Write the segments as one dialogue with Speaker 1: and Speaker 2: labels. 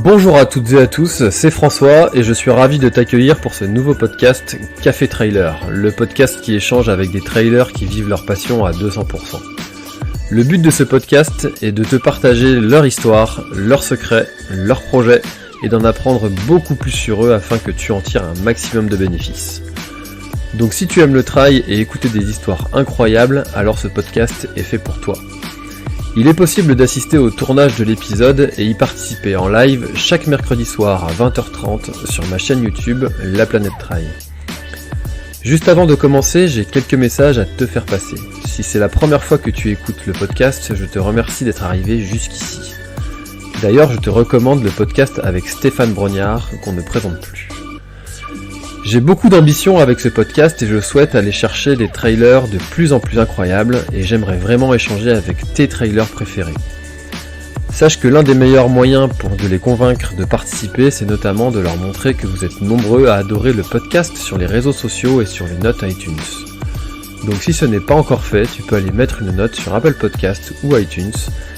Speaker 1: Bonjour à toutes et à tous, c'est François et je suis ravi de t'accueillir pour ce nouveau podcast Café Trailer, le podcast qui échange avec des trailers qui vivent leur passion à 200%. Le but de ce podcast est de te partager leur histoire, leurs secrets, leurs projets et d'en apprendre beaucoup plus sur eux afin que tu en tires un maximum de bénéfices. Donc si tu aimes le trail et écouter des histoires incroyables, alors ce podcast est fait pour toi. Il est possible d'assister au tournage de l'épisode et y participer en live chaque mercredi soir à 20h30 sur ma chaîne YouTube La Planète Trail. Juste avant de commencer, j'ai quelques messages à te faire passer. Si c'est la première fois que tu écoutes le podcast, je te remercie d'être arrivé jusqu'ici. D'ailleurs, je te recommande le podcast avec Stéphane Brognard qu'on ne présente plus. J'ai beaucoup d'ambition avec ce podcast et je souhaite aller chercher des trailers de plus en plus incroyables et j'aimerais vraiment échanger avec tes trailers préférés. Sache que l'un des meilleurs moyens pour de les convaincre de participer, c'est notamment de leur montrer que vous êtes nombreux à adorer le podcast sur les réseaux sociaux et sur les notes iTunes. Donc si ce n'est pas encore fait, tu peux aller mettre une note sur Apple Podcast ou iTunes,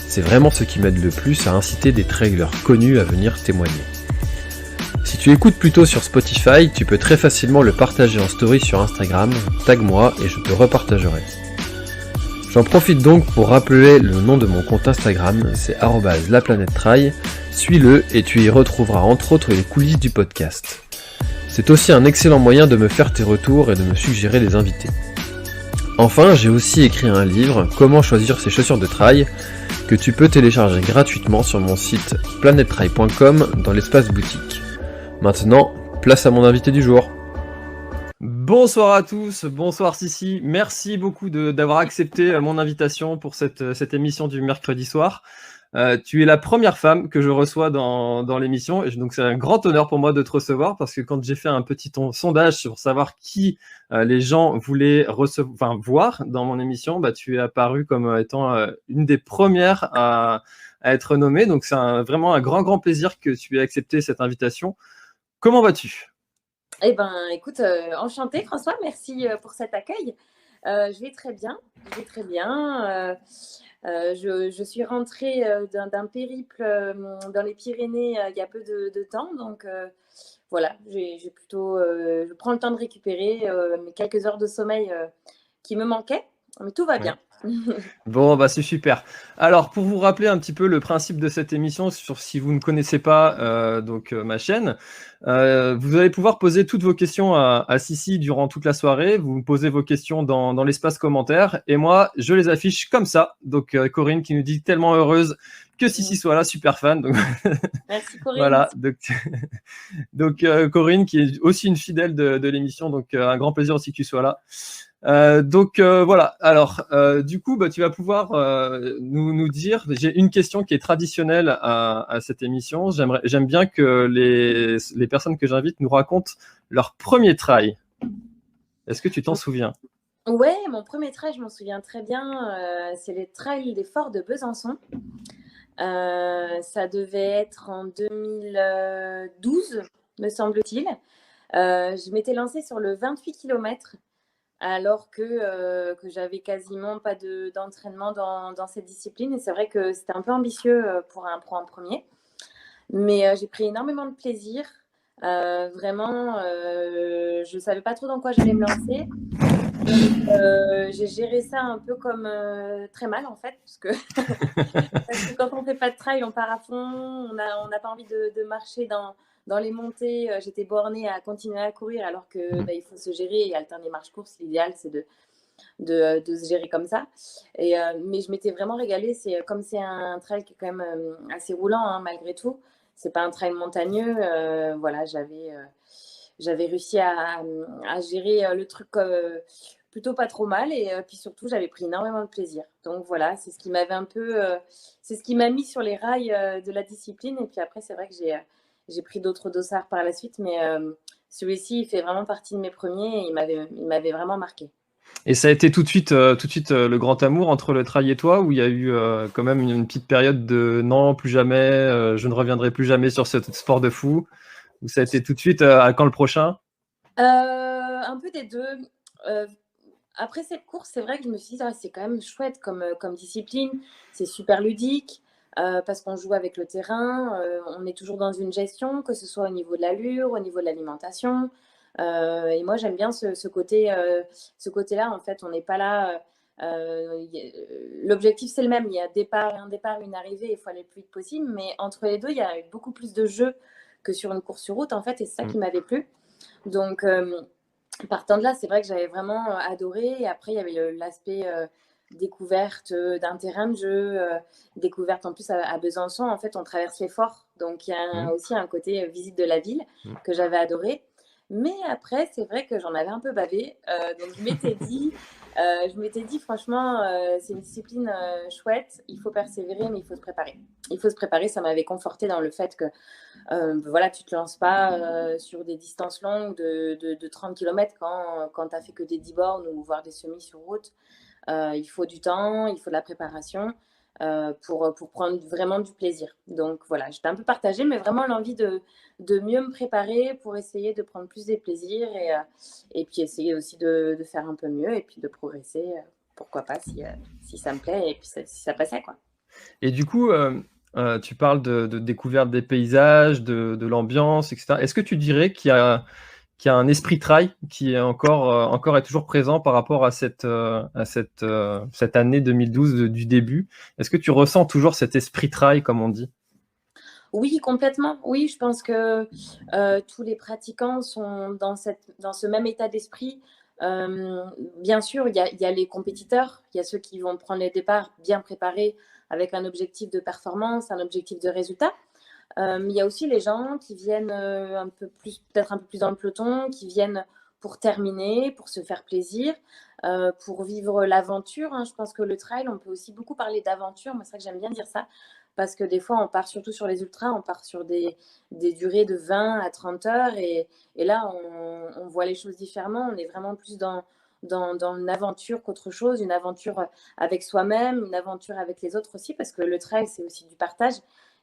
Speaker 1: c'est vraiment ce qui m'aide le plus à inciter des trailers connus à venir témoigner. Si tu écoutes plutôt sur Spotify, tu peux très facilement le partager en story sur Instagram, tag-moi et je te repartagerai. J'en profite donc pour rappeler le nom de mon compte Instagram, c'est @laplanètetrail, suis-le et tu y retrouveras entre autres les coulisses du podcast. C'est aussi un excellent moyen de me faire tes retours et de me suggérer des invités. Enfin, j'ai aussi écrit un livre, Comment choisir ses chaussures de trail, que tu peux télécharger gratuitement sur mon site planettrail.com dans l'espace boutique. Maintenant, place à mon invité du jour. Bonsoir à tous, bonsoir Sissi, merci beaucoup d'avoir accepté mon invitation pour cette émission du mercredi soir. Tu es la première femme que je reçois dans l'émission, et donc c'est un grand honneur pour moi de te recevoir parce que quand j'ai fait un petit sondage pour savoir qui les gens voulaient voir dans mon émission, tu es apparue comme étant une des premières à être nommée, donc c'est vraiment un grand plaisir que tu aies accepté cette invitation. Comment vas-tu ?
Speaker 2: Eh ben, écoute, enchantée François, merci pour cet accueil. Je vais très bien, je suis rentrée d'un périple dans les Pyrénées il y a peu de temps, donc voilà, je prends le temps de récupérer mes quelques heures de sommeil qui me manquaient, mais tout va bien.
Speaker 1: Bon, c'est super. Alors, pour vous rappeler un petit peu le principe de cette émission, si vous ne connaissez pas ma chaîne, vous allez pouvoir poser toutes vos questions à Sissi durant toute la soirée. Vous posez vos questions dans l'espace commentaire et moi, je les affiche comme ça. Donc, Corinne qui nous dit tellement heureuse que Sissi soit là, super fan. Donc,
Speaker 2: merci Corinne.
Speaker 1: Voilà, donc Corinne qui est aussi une fidèle de l'émission, donc un grand plaisir aussi que tu sois là. Voilà, alors du coup tu vas pouvoir nous dire, j'ai une question qui est traditionnelle à cette émission. J'aime bien que les personnes que j'invite nous racontent leur premier trail. Est-ce que tu t'en souviens ?
Speaker 2: Ouais, mon premier trail, je m'en souviens très bien, c'est les trails des Forts de Besançon. Ça devait être en 2012, me semble-t-il. Je m'étais lancée sur le 28 km alors que j'avais quasiment pas d'entraînement dans cette discipline. Et c'est vrai que c'était un peu ambitieux pour un premier. Mais j'ai pris énormément de plaisir. Vraiment, je ne savais pas trop dans quoi j'allais me lancer. J'ai géré ça un peu comme très mal en fait, parce que quand on ne fait pas de trail, on part à fond, on n'a pas envie de marcher dans les montées. J'étais bornée à continuer à courir alors que il faut se gérer et alterner marche-course. L'idéal, c'est de se gérer comme ça. Mais je m'étais vraiment régalée. Comme c'est un trail qui est quand même assez roulant malgré tout. C'est pas un trail montagneux. Voilà, j'avais réussi à gérer le truc plutôt pas trop mal et puis surtout j'avais pris énormément de plaisir. Donc voilà, c'est ce qui m'avait c'est ce qui m'a mis sur les rails de la discipline. Et puis après c'est vrai que j'ai pris d'autres dossards par la suite, mais celui-ci il fait vraiment partie de mes premiers et il m'avait vraiment marqué.
Speaker 1: Et ça a été tout de suite le grand amour entre le trail et toi, où il y a eu quand même une petite période de non, plus jamais, je ne reviendrai plus jamais sur ce sport de fou, ou ça a été tout de suite à quand le prochain ?
Speaker 2: Un peu des deux. Après cette course, c'est vrai que je me suis dit, c'est quand même chouette comme discipline, c'est super ludique. parce qu'on joue avec le terrain, on est toujours dans une gestion, que ce soit au niveau de l'allure, au niveau de l'alimentation. Et moi, j'aime bien ce côté-là. En fait, on n'est pas là. L'objectif, c'est le même. Il y a un départ, une arrivée. Il faut aller le plus vite possible. Mais entre les deux, il y a beaucoup plus de jeux que sur une course sur route, en fait. Et c'est ça qui m'avait plu. Donc, partant de là, c'est vrai que j'avais vraiment adoré. Et après, il y avait l'aspect découverte d'un terrain de jeu, découverte en plus à Besançon. En fait, on traverse les forts. Donc, il y a aussi un côté visite de la ville que j'avais adoré. Mais après, c'est vrai que j'en avais un peu bavé. Donc, je m'étais dit franchement, c'est une discipline chouette. Il faut persévérer, mais il faut se préparer. Il faut se préparer. Ça m'avait conforté dans le fait que voilà, tu ne te lances pas sur des distances longues de 30 km quand tu n'as fait que des 10 bornes ou voire des semis sur route. Il faut du temps, il faut de la préparation pour prendre vraiment du plaisir. Donc voilà, j'étais un peu partagée, mais vraiment l'envie de mieux me préparer pour essayer de prendre plus des plaisirs et puis essayer aussi de faire un peu mieux et puis de progresser, pourquoi pas, si ça me plaît et puis si ça passait, quoi.
Speaker 1: Et du coup, tu parles de découverte des paysages, de l'ambiance, et cetera. Est-ce que tu dirais qu'il y a un esprit trail qui est encore et toujours présent par rapport à cette année 2012 du début? Est-ce que tu ressens toujours cet esprit trail, comme on dit?
Speaker 2: Oui, complètement. Oui, je pense que tous les pratiquants sont dans ce même état d'esprit. Bien sûr, il y a les compétiteurs, il y a ceux qui vont prendre les départs bien préparés avec un objectif de performance, un objectif de résultat. Il y a aussi les gens qui viennent peut-être un peu plus dans le peloton, qui viennent pour terminer, pour se faire plaisir, pour vivre l'aventure, hein. Je pense que le trail, on peut aussi beaucoup parler d'aventure. Moi, c'est vrai que j'aime bien dire ça, parce que des fois, on part surtout sur les ultras, on part sur des durées de 20 à 30 heures, et là, on voit les choses différemment. On est vraiment plus dans une aventure qu'autre chose, une aventure avec soi-même, une aventure avec les autres aussi, parce que le trail, c'est aussi du partage.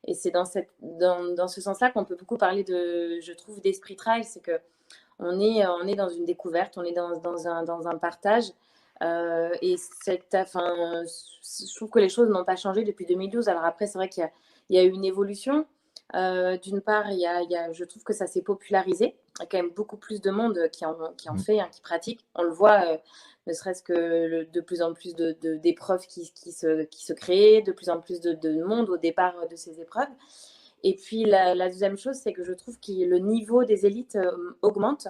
Speaker 2: Et c'est dans ce sens-là qu'on peut beaucoup parler je trouve, d'esprit trail. C'est que on est dans une découverte, on est dans un partage. Et je trouve que les choses n'ont pas changé depuis 2012. Alors après, c'est vrai qu'il y a eu une évolution. D'une part, je trouve que ça s'est popularisé. Il y a quand même beaucoup plus de monde qui en fait, hein, qui pratique. On le voit, ne serait-ce que de plus en plus d'épreuves qui se créent, de plus en plus de monde au départ de ces épreuves. Et puis la deuxième chose, c'est que je trouve que le niveau des élites augmente,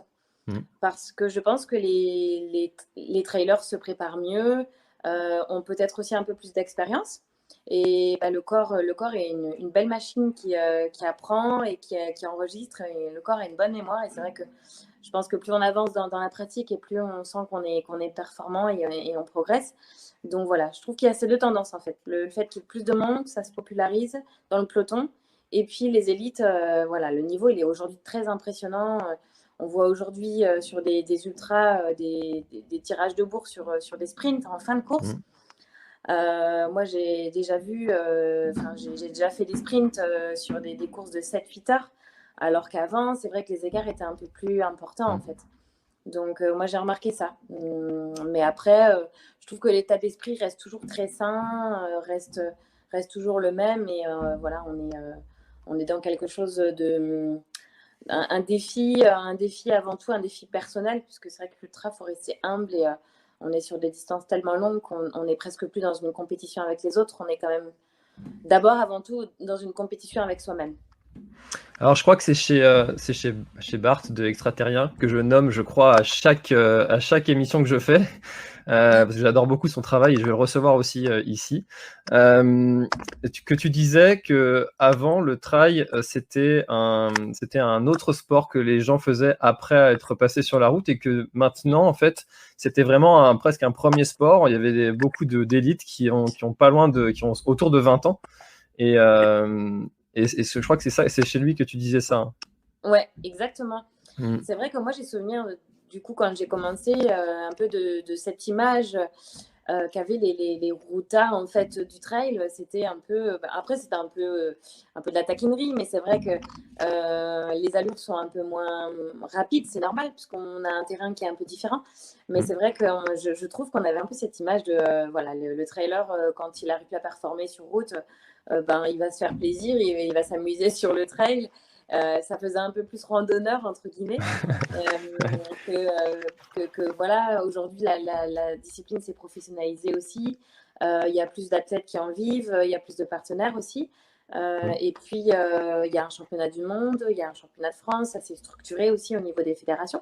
Speaker 2: parce que je pense que les trailers se préparent mieux, ont peut-être aussi un peu plus d'expérience. Et le corps est une belle machine qui apprend et qui enregistre. Et le corps a une bonne mémoire. Et c'est vrai que je pense que plus on avance dans la pratique et plus on sent qu'on est performant et on progresse. Donc voilà, je trouve qu'il y a ces deux tendances en fait. Le fait qu'il y ait plus de monde, ça se popularise dans le peloton. Et puis les élites, voilà, le niveau il est aujourd'hui très impressionnant. On voit aujourd'hui sur des ultras des tirages de bourre sur des sprints en fin de course. Moi, j'ai déjà j'ai déjà fait des sprints sur des courses de 7-8 heures, alors qu'avant, c'est vrai que les écarts étaient un peu plus importants, en fait. Donc, moi, j'ai remarqué ça. Mais après, je trouve que l'état d'esprit reste toujours très sain, reste toujours le même. Et voilà, on est dans quelque chose un défi avant tout, un défi personnel, puisque c'est vrai que l'ultra, il faut rester humble et on est sur des distances tellement longues qu'on n'est presque plus dans une compétition avec les autres. On est quand même d'abord, avant tout, dans une compétition avec soi-même.
Speaker 1: Alors, je crois que c'est chez Bart de Extraterrien que je nomme, je crois, à chaque émission que je fais, parce que j'adore beaucoup son travail et je vais le recevoir aussi ici. Que tu disais que avant le trail, c'était un autre sport que les gens faisaient après être passés sur la route, et que maintenant, en fait, c'était vraiment presque un premier sport. Il y avait beaucoup d'élites qui ont autour de 20 ans. Et je crois que c'est chez lui que tu disais ça.
Speaker 2: Ouais, exactement. C'est vrai que moi, j'ai souvenir, du coup, quand j'ai commencé, un peu de cette image qu'avaient les routards, en fait, du trail. C'était un peu... Après, c'était un peu de la taquinerie, mais c'est vrai que les allures sont un peu moins rapides. C'est normal, puisqu'on a un terrain qui est un peu différent. Mais c'est vrai que je trouve qu'on avait un peu cette image de... voilà, le trailer, quand il arrive à performer sur route... il va se faire plaisir, il va s'amuser sur le trail. Ça faisait un peu plus randonneur, entre guillemets, voilà, aujourd'hui, la discipline s'est professionnalisée aussi. Il y a plus d'athlètes qui en vivent, il y a plus de partenaires aussi. Et puis, il y a un championnat du monde, il y a un championnat de France, ça s'est structuré aussi au niveau des fédérations.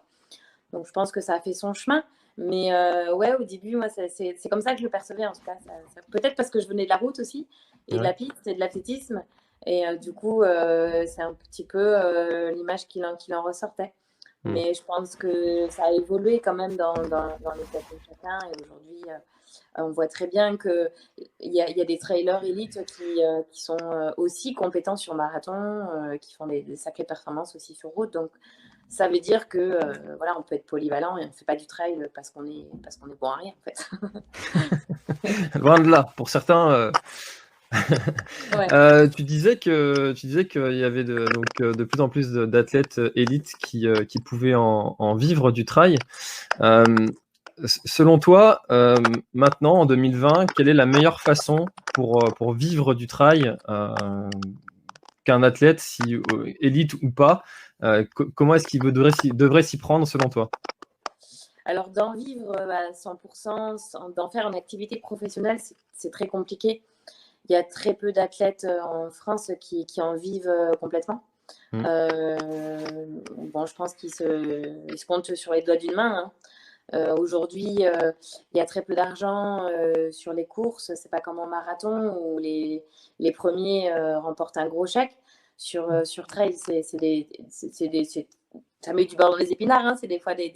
Speaker 2: Donc, je pense que ça a fait son chemin. Mais ouais, au début, moi, c'est comme ça que je le percevais, en tout cas. Peut-être parce que je venais de la route aussi, et de la piste, et de l'athlétisme. Et du coup, c'est un petit peu l'image qu'il en ressortait. Mais je pense que ça a évolué quand même dans les têtes de chacun. Et aujourd'hui, on voit très bien qu'il y a des trailers élites qui sont aussi compétents sur marathon, qui font des sacrées performances aussi sur route. Donc, ça veut dire que voilà, on peut être polyvalent et on ne fait pas du trail parce qu'on est bon à rien, en fait.
Speaker 1: Loin de là. Pour certains,
Speaker 2: Ouais.
Speaker 1: tu disais qu'il y avait de plus en plus d'athlètes élites qui pouvaient en vivre du trail. Selon toi, maintenant, en 2020, quelle est la meilleure façon pour vivre du trail qu'un athlète, élite ou pas, comment est-ce qu'il devrait s'y prendre selon toi?
Speaker 2: Alors, d'en vivre à 100%, d'en faire une activité professionnelle, c'est très compliqué. Il y a très peu d'athlètes en France qui en vivent complètement. Bon, je pense qu'ils se comptent sur les doigts d'une main, hein. Aujourd'hui, il y a très peu d'argent sur les courses. C'est pas comme en marathon où les premiers remportent un gros chèque. Sur trail, ça met du beurre dans les épinards, hein. C'est des fois des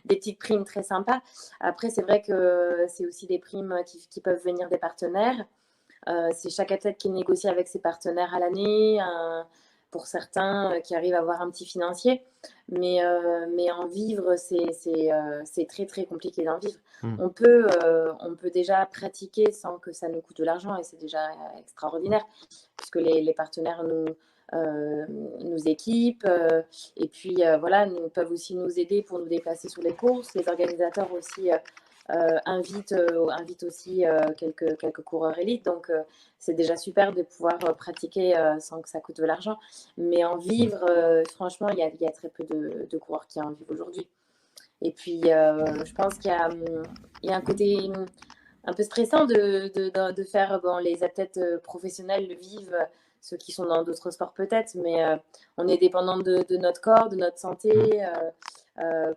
Speaker 2: petites primes très sympas. Après, c'est vrai que c'est aussi des primes qui peuvent venir des partenaires. C'est chaque athlète qui négocie avec ses partenaires à l'année, pour certains qui arrivent à avoir un petit financier. Mais en vivre, c'est très, très compliqué d'en vivre. On peut déjà pratiquer sans que ça nous coûte de l'argent et c'est déjà extraordinaire puisque les partenaires nous équipent et puis voilà, peuvent aussi nous aider pour nous déplacer sur les courses. Les organisateurs aussi invite aussi quelques coureurs élites. Donc, c'est déjà super de pouvoir pratiquer sans que ça coûte de l'argent. Mais en vivre, franchement, il y a très peu de coureurs qui en vivent aujourd'hui. Et puis, je pense qu'il y a un côté un peu stressant de faire, bon, les athlètes professionnels le vivent, ceux qui sont dans d'autres sports peut-être, mais on est dépendant de notre corps, de notre santé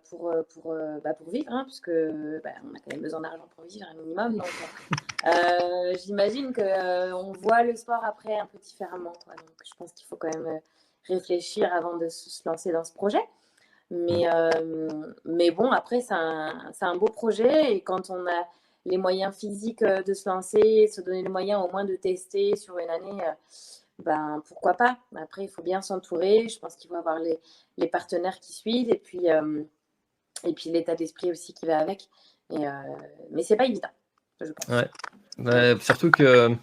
Speaker 2: pour vivre, hein, puisque on a quand même besoin d'argent pour vivre un minimum. Donc, j'imagine qu'on voit le sport après un peu différemment, quoi. Donc, je pense qu'il faut quand même réfléchir avant de se lancer dans ce projet. Mais bon, après, c'est un beau projet et quand on a les moyens physiques de se lancer, se donner les moyens au moins de tester sur une année, pourquoi pas. Après, il faut bien s'entourer. Je pense qu'il faut avoir les partenaires qui suivent et puis l'état d'esprit aussi qui va avec. Mais c'est pas évident, je pense.
Speaker 1: Ouais, surtout qu'il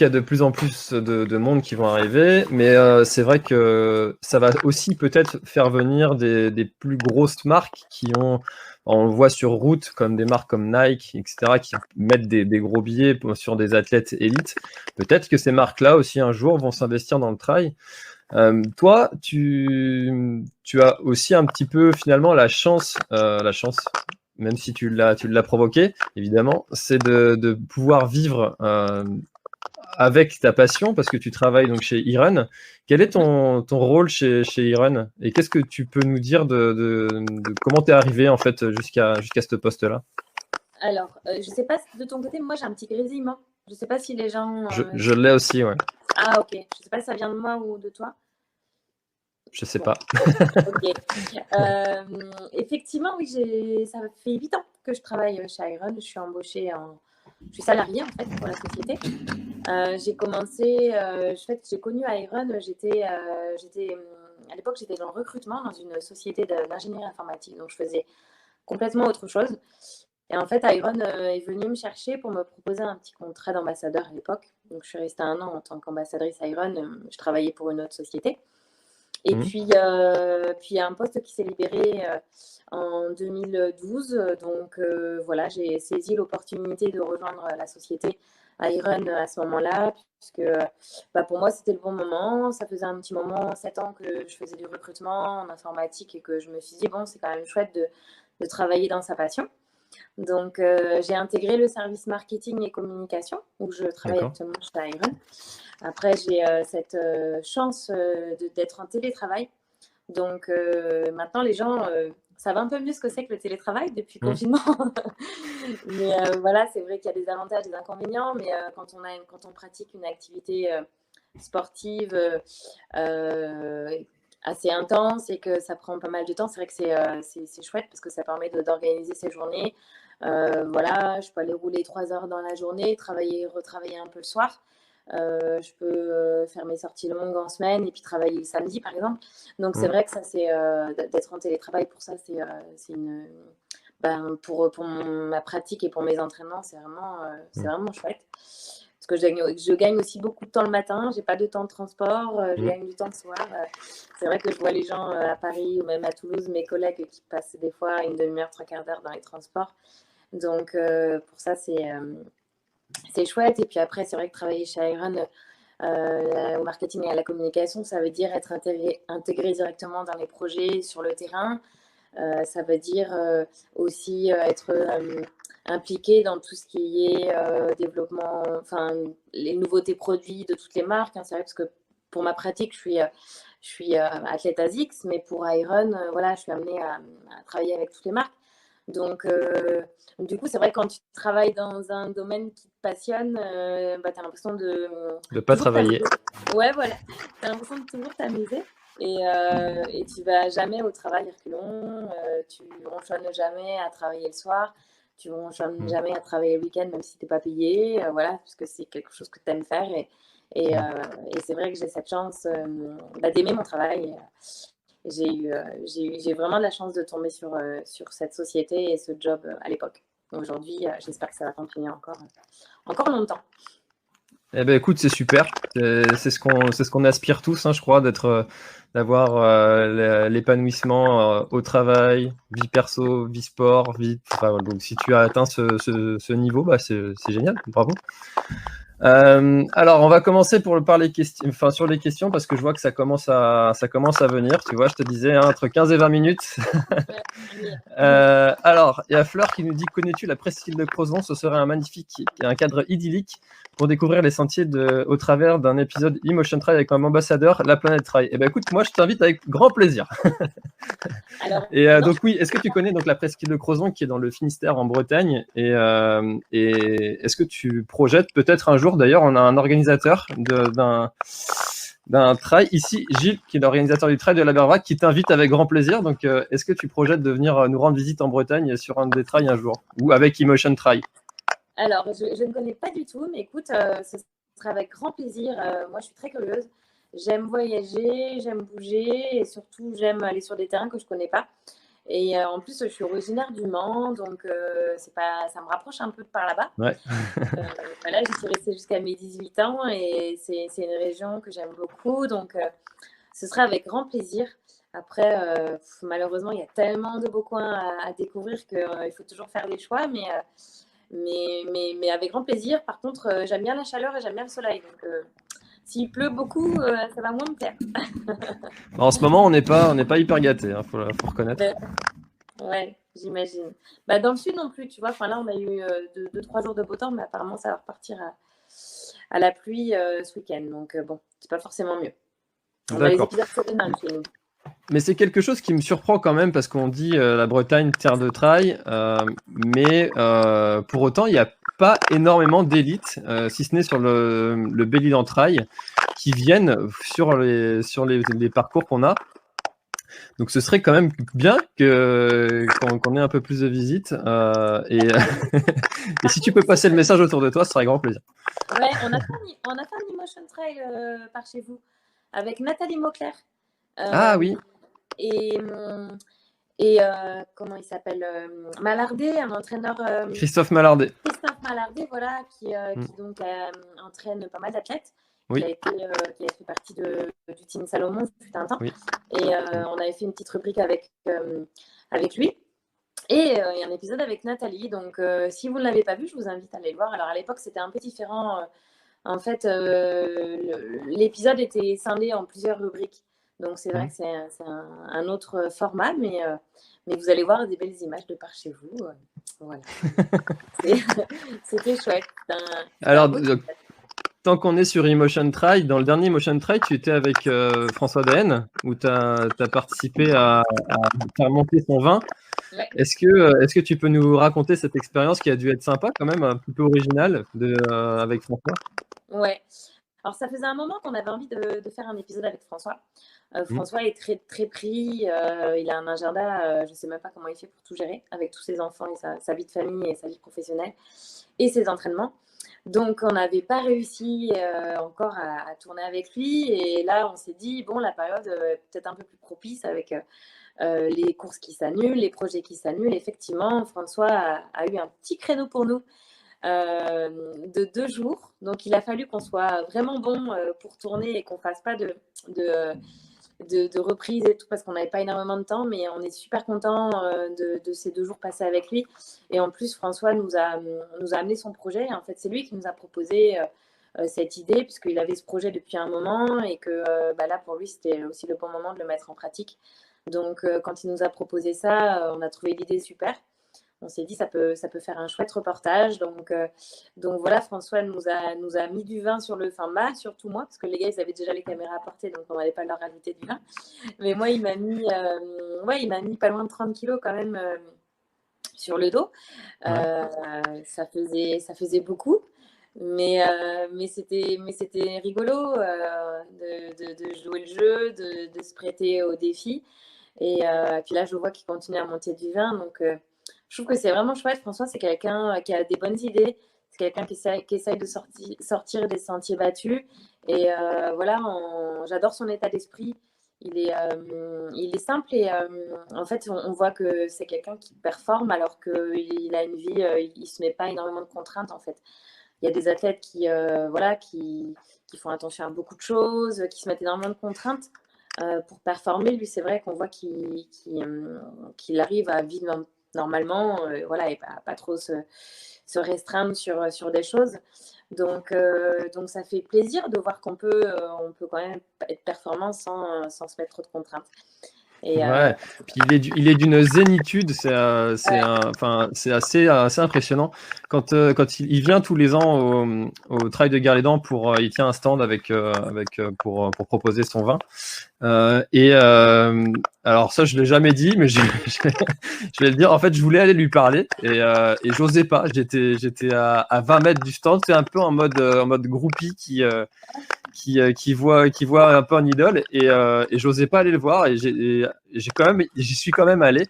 Speaker 1: y a de plus en plus de monde qui vont arriver, mais c'est vrai que ça va aussi peut-être faire venir des plus grosses marques on le voit sur route, comme des marques comme Nike, etc., qui mettent des gros billets sur des athlètes élites. Peut-être que ces marques-là aussi un jour vont s'investir dans le trail. Toi, tu as aussi un petit peu finalement la chance, même si tu l'as provoqué, évidemment, c'est de pouvoir vivre avec ta passion, parce que tu travailles donc chez Iron. Quel est ton rôle chez Iron et qu'est-ce que tu peux nous dire de comment tu es arrivé en fait jusqu'à ce poste-là?
Speaker 2: Alors, je sais pas de ton côté, moi j'ai un petit grésillement. Je sais pas si les gens.
Speaker 1: Je l'ai aussi, ouais.
Speaker 2: Ah, ok. Je sais pas si ça vient de moi ou de toi.
Speaker 1: Je sais pas.
Speaker 2: Ok. Effectivement, oui, ça fait 8 ans que je travaille chez Iron. Je suis embauchée je suis salariée en fait pour la société. J'ai commencé, j'ai connu Iron. À l'époque, j'étais dans le recrutement dans une société d'ingénierie informatique. Donc, je faisais complètement autre chose. Et en fait, Iron est venu me chercher pour me proposer un petit contrat d'ambassadeur à l'époque. Donc, je suis restée 1 an en tant qu'ambassadrice Iron. Je travaillais pour une autre société. Et puis, il y a un poste qui s'est libéré en 2012. Donc, voilà, j'ai saisi l'opportunité de rejoindre la société Iron à ce moment-là, puisque pour moi, c'était le bon moment. Ça faisait un petit moment, 7 ans, que je faisais du recrutement en informatique et que je me suis dit, bon, c'est quand même chouette de travailler dans sa passion. Donc, j'ai intégré le service marketing et communication, où je travaille
Speaker 1: D'accord.
Speaker 2: actuellement chez Iron. Après, j'ai cette chance d'être en télétravail. Donc, maintenant, les gens savent un peu mieux ce que c'est que le télétravail depuis le confinement. Mais voilà, c'est vrai qu'il y a des avantages, des inconvénients. Mais quand on pratique une activité sportive assez intense et que ça prend pas mal de temps, c'est vrai que c'est chouette parce que ça permet d'organiser ses journées. Voilà, je peux aller rouler 3 heures dans la journée, travailler, retravailler un peu le soir. Je peux faire mes sorties longues en semaine et puis travailler le samedi, par exemple. Donc, c'est vrai que ça, d'être en télétravail pour ça, c'est une. Pour ma pratique et pour mes entraînements, c'est vraiment chouette. Parce que je gagne aussi beaucoup de temps le matin, j'ai pas de temps de transport, je gagne du temps le soir. C'est vrai que je vois les gens à Paris ou même à Toulouse, mes collègues qui passent des fois une demi-heure, 3/4 d'heure dans les transports. Donc, pour ça, c'est chouette. Et puis après, c'est vrai que travailler chez Iron au marketing et à la communication, ça veut dire être intégré directement dans les projets sur le terrain. Ça veut dire aussi être impliqué dans tout ce qui est développement, enfin les nouveautés produits de toutes les marques. C'est vrai parce que pour ma pratique, je suis athlète ASICS, mais pour Iron, voilà, je suis amenée à travailler avec toutes les marques. Donc, du coup, c'est vrai que quand tu travailles dans un domaine qui te passionne, tu as l'impression de
Speaker 1: De pas travailler.
Speaker 2: Ouais, voilà. Tu as l'impression de toujours t'amuser. Et tu vas jamais au travail reculons, tu ronchonnes jamais à travailler le soir, tu ronchonnes jamais à travailler le week-end, même si tu n'es pas payé, voilà, puisque c'est quelque chose que tu aimes faire. Et c'est vrai que j'ai cette chance d'aimer mon travail. J'ai vraiment de la chance de tomber sur cette société et ce job à l'époque. Aujourd'hui, j'espère que ça va continuer encore longtemps.
Speaker 1: Eh ben écoute, c'est super. C'est ce qu'on aspire tous, hein, je crois, d'avoir l'épanouissement au travail, vie perso, vie sport, enfin, donc si tu as atteint ce niveau, c'est génial, bravo. Alors, on va commencer par les questions, enfin sur les questions, parce que je vois que ça commence à venir. Tu vois, je te disais hein, entre 15 et 20 minutes. Alors, il y a Fleur qui nous dit: connais-tu la presqu'île de Crozon? Ce serait un cadre idyllique pour découvrir les sentiers au travers d'un épisode Emotion Trail avec un ambassadeur, la planète Trail. Eh ben écoute, moi je t'invite avec grand plaisir.
Speaker 2: Alors,
Speaker 1: et donc oui, est-ce que tu connais donc la presqu'île de Crozon qui est dans le Finistère en Bretagne et est-ce que tu projettes peut-être un jour, d'ailleurs on a un organisateur d'un trail ici, Gilles, qui est l'organisateur du trail de la Bervrac, qui t'invite avec grand plaisir. Donc, est-ce que tu projettes de venir nous rendre visite en Bretagne sur un des trails un jour, ou avec Emotion Trail?
Speaker 2: Alors, je ne connais pas du tout, mais écoute, ce sera avec grand plaisir. Moi, je suis très curieuse. J'aime voyager, j'aime bouger et surtout, j'aime aller sur des terrains que je ne connais pas. Et en plus, je suis originaire du Mans, donc ça me rapproche un peu de par là-bas.
Speaker 1: Ouais.
Speaker 2: Voilà, j'y suis restée jusqu'à mes 18 ans et c'est une région que j'aime beaucoup. Donc, ce sera avec grand plaisir. Après, malheureusement, il y a tellement de beaux coins à découvrir qu'il faut toujours faire des choix. Mais avec grand plaisir. Par contre, j'aime bien la chaleur et j'aime bien le soleil. Donc, s'il pleut beaucoup, ça va moins me plaire.
Speaker 1: En ce moment, on n'est pas hyper gâtés, hein, faut reconnaître.
Speaker 2: Ouais, j'imagine. Dans le sud non plus, tu vois. Enfin, là, on a eu 2-3 jours de beau temps, mais apparemment, ça va repartir à la pluie ce week-end. Donc, bon, c'est pas forcément mieux. On a les épisodes sereins chez nous.
Speaker 1: Mais c'est quelque chose qui me surprend quand même parce qu'on dit la Bretagne terre de trail, mais pour autant il n'y a pas énormément d'élites, si ce n'est sur le Bellidan Trail, qui viennent sur les parcours qu'on a. Donc ce serait quand même bien qu'on ait un peu plus de visites et si tu peux passer le message autour de toi, ce serait grand plaisir.
Speaker 2: Ouais, on a fait un Emotion Trail par chez vous avec Nathalie Mauclair.
Speaker 1: Ah oui.
Speaker 2: Et comment il s'appelle, Malardet, un entraîneur.
Speaker 1: Christophe Malardet.
Speaker 2: Christophe Malardet, voilà, qui donc entraîne pas mal d'athlètes.
Speaker 1: Oui.
Speaker 2: Qui a fait partie du team Salomon depuis un temps.
Speaker 1: Oui.
Speaker 2: Et on avait fait une petite rubrique avec lui. Et il y a un épisode avec Nathalie. Donc, si vous ne l'avez pas vu, je vous invite à aller le voir. Alors, à l'époque, c'était un peu différent. En fait, l'épisode était scindé en plusieurs rubriques. Donc, c'est vrai que c'est un autre format, mais vous allez voir des belles images de par chez vous. Voilà. C'était chouette. C'était un
Speaker 1: Alors,
Speaker 2: beau.
Speaker 1: tant qu'on est sur Emotion Try, dans le dernier Emotion Try, tu étais avec François Daen, où tu as participé à faire monter son vin.
Speaker 2: Ouais.
Speaker 1: Est-ce que tu peux nous raconter cette expérience qui a dû être sympa quand même, un petit peu originale avec François?
Speaker 2: Ouais. Alors, ça faisait un moment qu'on avait envie de faire un épisode avec François. François est très, très pris. Il a un agenda, je ne sais même pas comment il fait pour tout gérer, avec tous ses enfants et sa vie de famille et sa vie professionnelle et ses entraînements. Donc, on n'avait pas réussi encore à tourner avec lui. Et là, on s'est dit, bon, la période est peut-être un peu plus propice avec les courses qui s'annulent, les projets qui s'annulent. Effectivement, François a eu un petit créneau pour nous de 2 jours. Donc, il a fallu qu'on soit vraiment bon pour tourner et qu'on ne fasse pas de reprise et tout, parce qu'on n'avait pas énormément de temps, mais on est super content de ces 2 jours passés avec lui. Et en plus, François nous a amené son projet. En fait, c'est lui qui nous a proposé cette idée, puisqu'il avait ce projet depuis un moment et que là, pour lui, c'était aussi le bon moment de le mettre en pratique. Donc, quand il nous a proposé ça, on a trouvé l'idée super. On s'est dit ça peut faire un chouette reportage. Donc voilà, François nous a mis du vin sur le format, surtout moi, parce que les gars, ils avaient déjà les caméras à portée, donc on n'allait pas leur rajouter du vin. Mais moi, il m'a mis pas loin de 30 kilos quand même sur le dos. Ça faisait beaucoup. Mais c'était rigolo de jouer le jeu, de se prêter au défi. Et puis là, je vois qu'il continue à monter du vin. Donc, je trouve que c'est vraiment chouette. François, c'est quelqu'un qui a des bonnes idées. C'est quelqu'un qui essaye de sortir des sentiers battus. Et voilà, j'adore son état d'esprit. Il est simple et en fait, on voit que c'est quelqu'un qui performe alors qu'il a une vie, il ne se met pas énormément de contraintes en fait. Il y a des athlètes qui font attention à beaucoup de choses, qui se mettent énormément de contraintes pour performer. Lui, c'est vrai qu'on voit qu'il arrive à vivre normalement, voilà, et pas trop se restreindre sur des choses. Donc, ça fait plaisir de voir qu'on peut quand même être performant sans se mettre trop de contraintes. Et,
Speaker 1: Ouais, puis il est d'une zénitude, c'est assez impressionnant. Quand il vient tous les ans au Trail de Guerlédan il tient un stand pour proposer son vin. Alors ça, je l'ai jamais dit, mais je vais le dire. En fait, je voulais aller lui parler et j'osais pas. J'étais à 20 mètres du stand, c'est un peu en mode groupie qui voit un peu un idole et j'osais pas aller le voir et j'y suis quand même allé.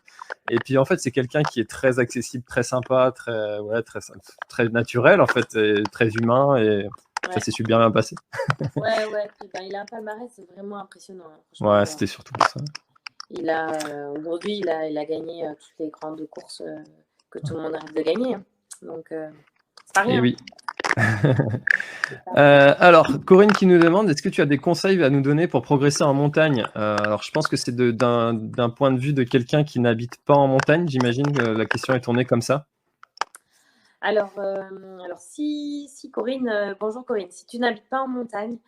Speaker 1: Et puis en fait, c'est quelqu'un qui est très accessible, très sympa, très naturel en fait, et très humain et ça s'est super bien passé.
Speaker 2: Ouais. Puis, il a un palmarès, c'est vraiment impressionnant. Hein,
Speaker 1: ouais, c'était surtout pour ça.
Speaker 2: Aujourd'hui, il a gagné toutes les grandes courses que tout le monde rêve de gagner. Hein. Donc, c'est pas rien.
Speaker 1: Et oui. Alors, Corinne qui nous demande, est-ce que tu as des conseils à nous donner pour progresser en montagne? Alors, je pense que c'est d'un point de vue de quelqu'un qui n'habite pas en montagne, j'imagine que la question est tournée comme ça.
Speaker 2: Alors si Corinne, bonjour Corinne, si tu n'habites pas en montagne,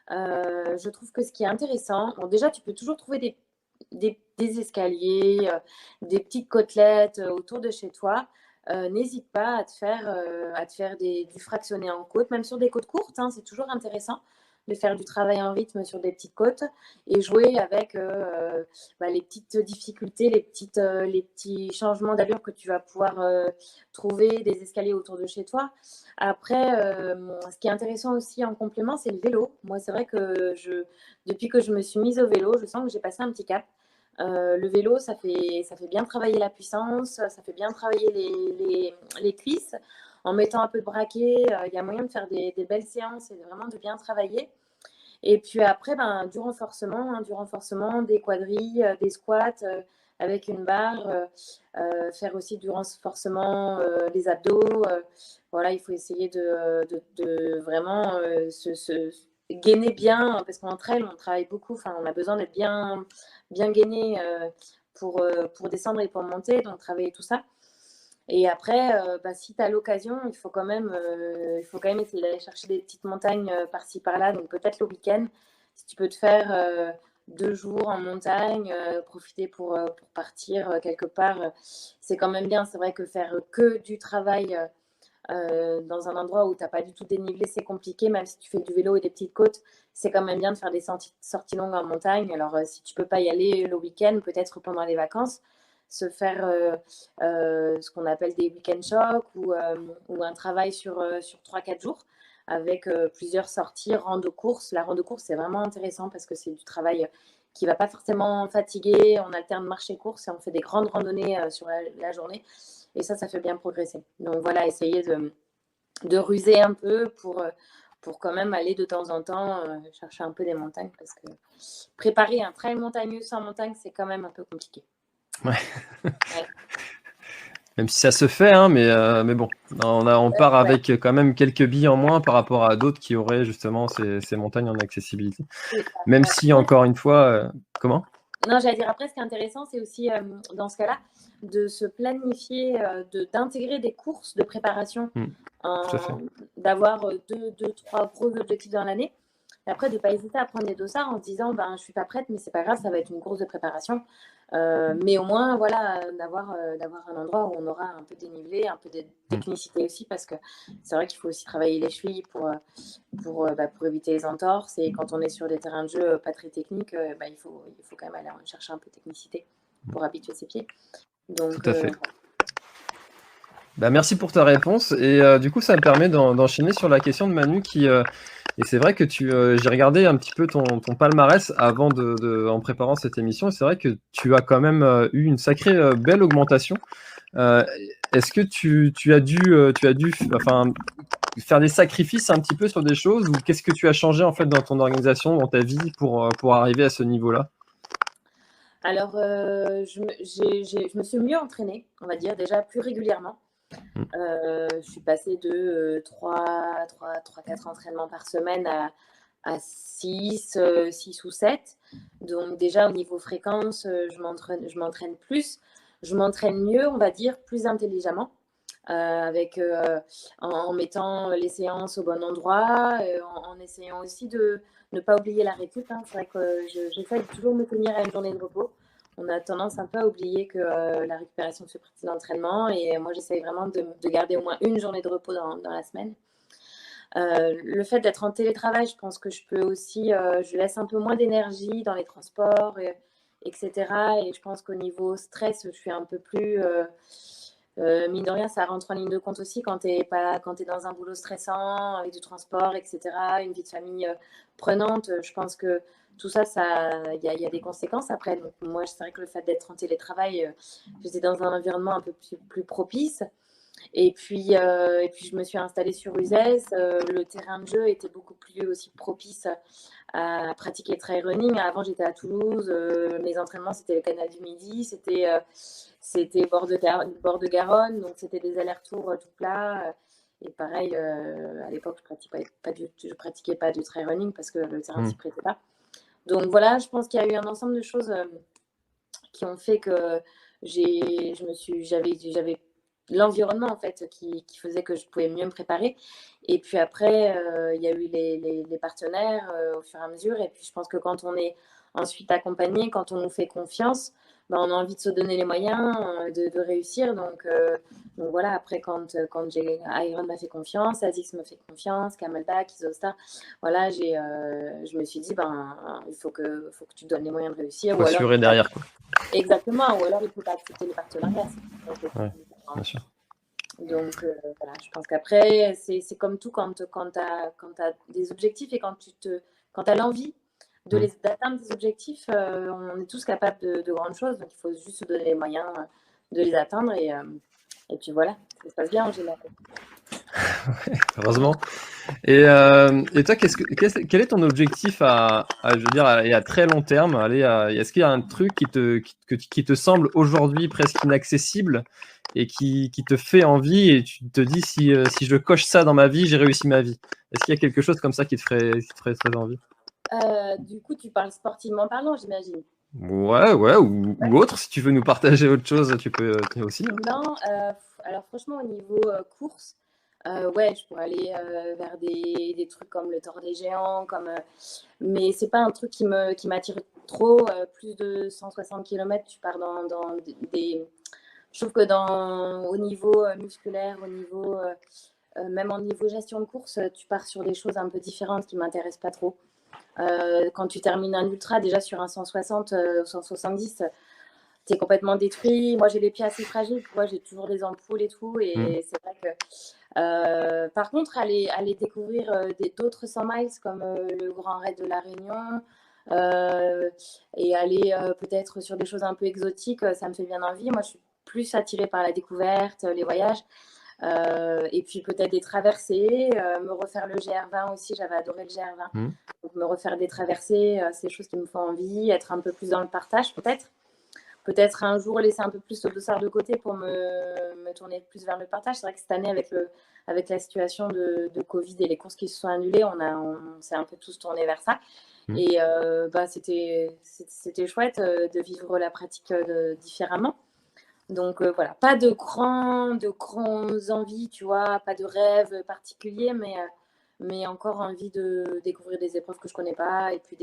Speaker 2: je trouve que ce qui est intéressant, bon déjà tu peux toujours trouver des escaliers, des petites côtelettes autour de chez toi. N'hésite pas à te faire du fractionné en côte, même sur des côtes courtes, hein, c'est toujours intéressant de faire du travail en rythme sur des petites côtes et jouer avec les petites difficultés, les petits changements d'allure que tu vas pouvoir trouver, des escaliers autour de chez toi. Après, ce qui est intéressant aussi en complément, c'est le vélo. Moi, c'est vrai que depuis que je me suis mise au vélo, je sens que j'ai passé un petit cap. Le vélo, ça fait bien travailler la puissance, ça fait bien travailler les cuisses. En mettant un peu de braquet, il y a moyen de faire des belles séances et vraiment de bien travailler. Et puis après, du renforcement, des quadrilles, des squats avec une barre, faire aussi du renforcement des abdos. Voilà, il faut essayer de vraiment se gainer bien, parce qu'en trail, on travaille beaucoup, on a besoin d'être bien gainé pour descendre et pour monter, donc travailler tout ça. Et après, si tu as l'occasion, il faut quand même essayer d'aller chercher des petites montagnes par-ci par-là, donc peut-être le week-end, si tu peux te faire 2 jours en montagne, profiter pour partir quelque part, c'est quand même bien. C'est vrai que faire que du travail dans un endroit où tu n'as pas du tout dénivelé, c'est compliqué, même si tu fais du vélo et des petites côtes, c'est quand même bien de faire des sorties longues en montagne. Alors, si tu ne peux pas y aller le week-end, peut-être pendant les vacances, se faire ce qu'on appelle des week-end shocks ou un travail sur 3-4 jours avec plusieurs sorties, rando-course. La rando-course, c'est vraiment intéressant parce que c'est du travail qui ne va pas forcément fatiguer. On alterne marché-course et on fait des grandes randonnées sur la journée. Et ça fait bien progresser. Donc voilà, essayer de ruser un peu pour quand même aller de temps en temps chercher un peu des montagnes parce que préparer un trail montagneux sans montagne, c'est quand même un peu compliqué.
Speaker 1: Ouais.
Speaker 2: Ouais.
Speaker 1: Même si ça se fait, hein, mais bon, on part avec quand même quelques billes en moins par rapport à d'autres qui auraient justement ces montagnes en accessibilité. Même si, encore une fois, comment ?
Speaker 2: Non, j'allais dire après, ce qui est intéressant, c'est aussi dans ce cas-là de se planifier, d'intégrer des courses de préparation, d'avoir 2-3 gros objectifs dans l'année. Et après, de ne pas hésiter à prendre des dossards en se disant je ne suis pas prête, mais c'est pas grave, ça va être une course de préparation. Mais au moins, voilà, d'avoir un endroit où on aura un peu dénivelé, un peu de technicité aussi, parce que c'est vrai qu'il faut aussi travailler les chevilles pour éviter les entorses. Et quand on est sur des terrains de jeu pas très techniques, il faut quand même aller chercher un peu de technicité pour habituer ses pieds. Donc,
Speaker 1: tout à fait. Merci pour ta réponse. Et du coup, ça me permet d'enchaîner sur la question de Manu qui... et c'est vrai que j'ai regardé un petit peu ton palmarès avant en préparant cette émission. Et c'est vrai que tu as quand même eu une sacrée belle augmentation. Est-ce que tu as dû faire des sacrifices un petit peu sur des choses ou qu'est-ce que tu as changé en fait dans ton organisation, dans ta vie pour arriver à ce niveau-là ?
Speaker 2: Alors, je me suis mieux entraînée, on va dire, déjà plus régulièrement. Je suis passée de 3-4 entraînements par semaine à 6 ou 7. Donc déjà, au niveau fréquence, je m'entraîne plus. Je m'entraîne mieux, on va dire, plus intelligemment. En mettant les séances au bon endroit, en essayant aussi de ne pas oublier la récup. Hein. C'est vrai que j'essaie de toujours me tenir à une journée de repos. On a tendance un peu à oublier que la récupération fait partie de l'entraînement et moi j'essaie vraiment de garder au moins une journée de repos dans la semaine. Le fait d'être en télétravail, je pense que je peux aussi, je laisse un peu moins d'énergie dans les transports, etc. Et je pense qu'au niveau stress, je suis un peu plus... mine de rien, ça rentre en ligne de compte aussi quand tu es dans un boulot stressant, avec du transport, etc., une vie de famille prenante. Je pense que tout ça, il y a des conséquences après. Donc, moi, c'est vrai que le fait d'être en télétravail, j'étais dans un environnement un peu plus propice. Et puis, je me suis installée sur Uzès. Le terrain de jeu était beaucoup plus aussi propice à pratiquer le trail running. Avant, j'étais à Toulouse. Mes entraînements, c'était le canal du Midi. C'était bord de Garonne. Donc, c'était des allers-retours tout plats. Et pareil, à l'époque, je pratiquais pas du trail running parce que le terrain ne s'y prêtait pas. Donc, voilà, je pense qu'il y a eu un ensemble de choses qui ont fait que j'avais l'environnement en fait qui faisait que je pouvais mieux me préparer. Et puis après, il y a eu les partenaires au fur et à mesure. Et puis je pense que quand on est ensuite accompagné, quand on nous fait confiance, on a envie de se donner les moyens de réussir. Donc voilà, après quand Iron m'a fait confiance, Asics me fait confiance, Camelback, Isostar, voilà, je me suis dit il faut que tu te donnes les moyens de réussir.
Speaker 1: Faut assurer derrière quoi.
Speaker 2: Exactement, ou alors il ne faut pas accepter les partenariats.
Speaker 1: Ouais, bien sûr.
Speaker 2: Donc voilà, je pense qu'après, c'est comme tout quand tu as des objectifs et quand tu as l'envie d'atteindre des objectifs, on est tous capables de grandes choses. Donc il faut juste se donner les moyens de les atteindre et puis voilà, ça se passe bien en général.
Speaker 1: Heureusement. Et toi, quel est ton objectif je veux dire, à très long terme? Est-ce qu'il y a un truc qui te semble aujourd'hui presque inaccessible et qui te fait envie et tu te dis si je coche ça dans ma vie, j'ai réussi ma vie? Est-ce qu'il y a quelque chose comme ça qui te ferait très envie?
Speaker 2: Du coup, tu parles sportivement parlant, j'imagine.
Speaker 1: Ouais, ouais, ou autre, si tu veux nous partager autre chose, tu peux aussi, hein.
Speaker 2: Non, alors franchement, au niveau course, ouais, je pourrais aller vers des trucs comme le Tour des Géants, mais c'est pas un truc qui m'attire trop. Plus de 160 km, tu pars dans des. Je trouve que au niveau musculaire, même au niveau gestion de course, tu pars sur des choses un peu différentes qui m'intéressent pas trop. Quand tu termines un ultra, déjà sur un 160, 170, tu es complètement détruit. Moi, j'ai les pieds assez fragiles, tu vois, j'ai toujours des ampoules et tout.
Speaker 1: Mm.
Speaker 2: Et c'est vrai que. Par contre, aller découvrir d'autres 100 miles comme le Grand Raid de la Réunion et aller peut-être sur des choses un peu exotiques, ça me fait bien envie. Moi, je suis plus attirée par la découverte, les voyages. Et puis peut-être des traversées, me refaire le GR20 aussi, j'avais adoré le GR20.
Speaker 1: Mm.
Speaker 2: Donc me refaire des traversées, c'est des choses qui me font envie, être un peu plus dans le partage peut-être. Peut-être un jour laisser un peu plus le dossard de côté pour me tourner plus vers le partage. C'est vrai que cette année, avec la situation de Covid et les courses qui se sont annulées, on s'est un peu tous tournés vers ça.
Speaker 1: Mm.
Speaker 2: Et c'était chouette de vivre la pratique différemment. Donc voilà, pas de grands envies, tu vois, pas de rêves particuliers, mais encore envie de découvrir des épreuves que je connais pas et puis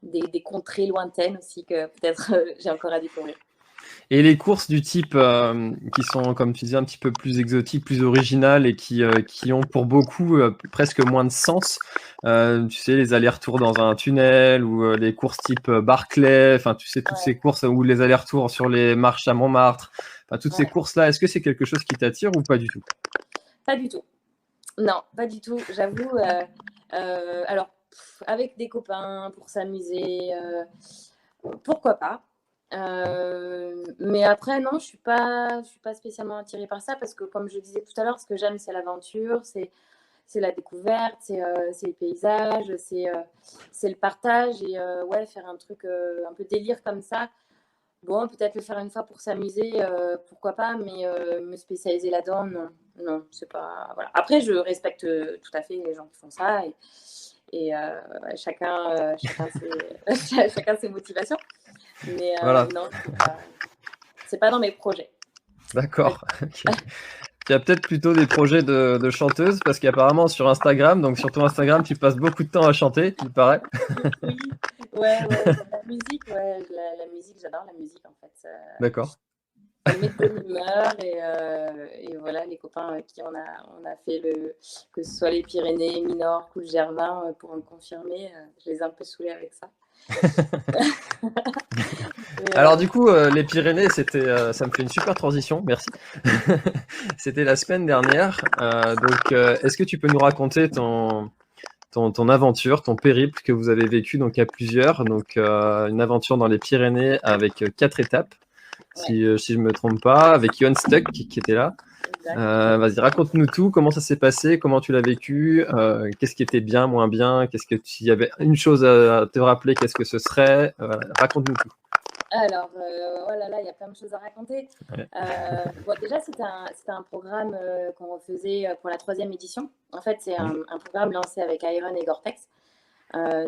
Speaker 2: des contrées lointaines aussi que peut-être j'ai encore à découvrir.
Speaker 1: Et les courses du type qui sont, comme tu disais, un petit peu plus exotiques, plus originales et qui ont pour beaucoup presque moins de sens, tu sais, les allers-retours dans un tunnel ou les courses type Barclay, enfin, tu sais, toutes
Speaker 2: Ouais,
Speaker 1: ces courses ou les allers-retours sur les marches à Montmartre, enfin, toutes ces
Speaker 2: ouais.
Speaker 1: courses-là, est-ce que c'est quelque chose qui t'attire ou pas du tout?
Speaker 2: Pas du tout. Non, pas du tout. J'avoue. Alors, avec des copains pour s'amuser, pourquoi pas. Mais après, non, je suis pas spécialement attirée par ça parce que, comme je disais tout à l'heure, ce que j'aime, c'est l'aventure, c'est la découverte, c'est le paysage, c'est le partage et ouais, faire un truc un peu délire comme ça. Bon, peut-être le faire une fois pour s'amuser, pourquoi pas, mais me spécialiser là-dedans, non. Non, c'est pas. Voilà. Après, je respecte tout à fait les gens qui font ça et ouais, chacun ses motivations. Mais
Speaker 1: Voilà,
Speaker 2: non, c'est pas dans mes projets. Pas
Speaker 1: d'accord. Ok. Tu as peut-être plutôt des projets de chanteuse parce qu'apparemment sur Instagram, donc sur ton Instagram, tu passes beaucoup de temps à chanter, il paraît.
Speaker 2: Oui, ouais, ouais. La musique, ouais, la musique, j'adore la musique en fait.
Speaker 1: D'accord.
Speaker 2: Ça me met de bonne humeur et voilà, les copains avec qui on a fait que ce soit les Pyrénées, Minorque ou le Germain, pour me confirmer, je les ai un peu saoulés avec ça. Mais,
Speaker 1: Alors du coup, les Pyrénées, ça me fait une super transition, merci. C'était la semaine dernière. Donc, est-ce que tu peux nous raconter ton aventure, ton périple que vous avez vécu donc à plusieurs, donc une aventure dans les Pyrénées avec 4 étapes,
Speaker 2: ouais,
Speaker 1: si je me trompe pas, avec Johan Stuck qui était là.
Speaker 2: exact.
Speaker 1: Vas-y, raconte-nous tout, comment ça s'est passé, comment tu l'as vécu, qu'est-ce qui était bien, moins bien, s'il y avait une chose à te rappeler, qu'est-ce que ce serait, raconte-nous tout.
Speaker 2: Alors, oh là là, il y a plein de choses à raconter.
Speaker 1: Ouais.
Speaker 2: Bon, déjà, c'était un programme qu'on faisait pour la 3e édition. En fait, c'est
Speaker 1: Mm.
Speaker 2: un programme lancé avec Iron et Gore-Tex.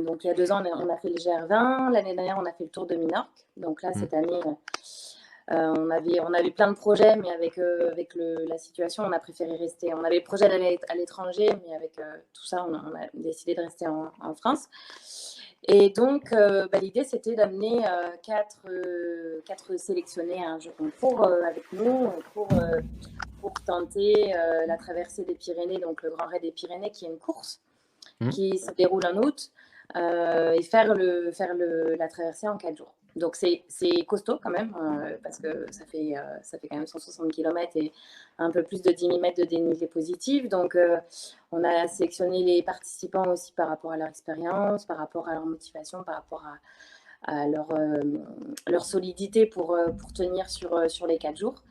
Speaker 2: Donc, il y a 2 ans, on a fait le GR20. L'année dernière, on a fait le Tour de Minorque. Donc là,
Speaker 1: Mm.
Speaker 2: cette année, on avait plein de projets, mais avec la situation, on a préféré rester. On avait le projet d'aller à l'étranger, mais avec tout ça, on a décidé de rester en France. Et donc, l'idée, c'était d'amener quatre sélectionnés à un jeu concours avec nous pour tenter la traversée des Pyrénées, donc le Grand Raid des Pyrénées, qui est une course
Speaker 1: Mm.
Speaker 2: qui se déroule en août, et faire la traversée en 4 jours. Donc c'est costaud quand même, parce que ça fait quand même 160 km et un peu plus de 10 000 mètres de dénivelé positif. Donc on a sélectionné les participants aussi par rapport à leur expérience, par rapport à leur motivation, par rapport à leur solidité pour tenir sur les 4 jours.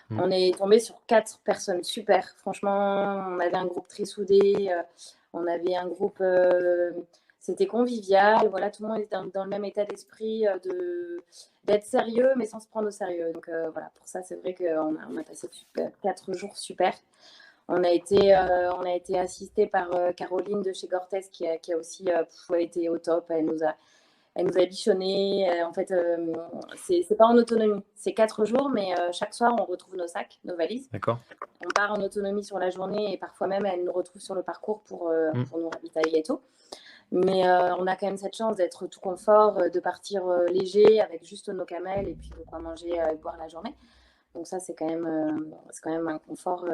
Speaker 1: Mm.
Speaker 2: On est tombé sur 4 personnes super. Franchement, on avait un groupe très soudé. On avait un groupe, c'était convivial. Voilà, tout le monde était dans le même état d'esprit d'être sérieux, mais sans se prendre au sérieux. Donc voilà, pour ça, c'est vrai qu'on a passé 4 jours super. On a été assisté par Caroline de chez Gortez qui a aussi été au top. Elle nous a bichonné. En fait, c'est pas en autonomie. C'est 4 jours, mais chaque soir, on retrouve nos sacs, nos valises.
Speaker 1: D'accord.
Speaker 2: On part en autonomie sur la journée et parfois même, elle nous retrouve sur le parcours pour nous ravitailler et tout. Mais on a quand même cette chance d'être tout confort, de partir léger avec juste nos camels et puis de quoi manger et boire la journée. Donc ça, c'est quand même un confort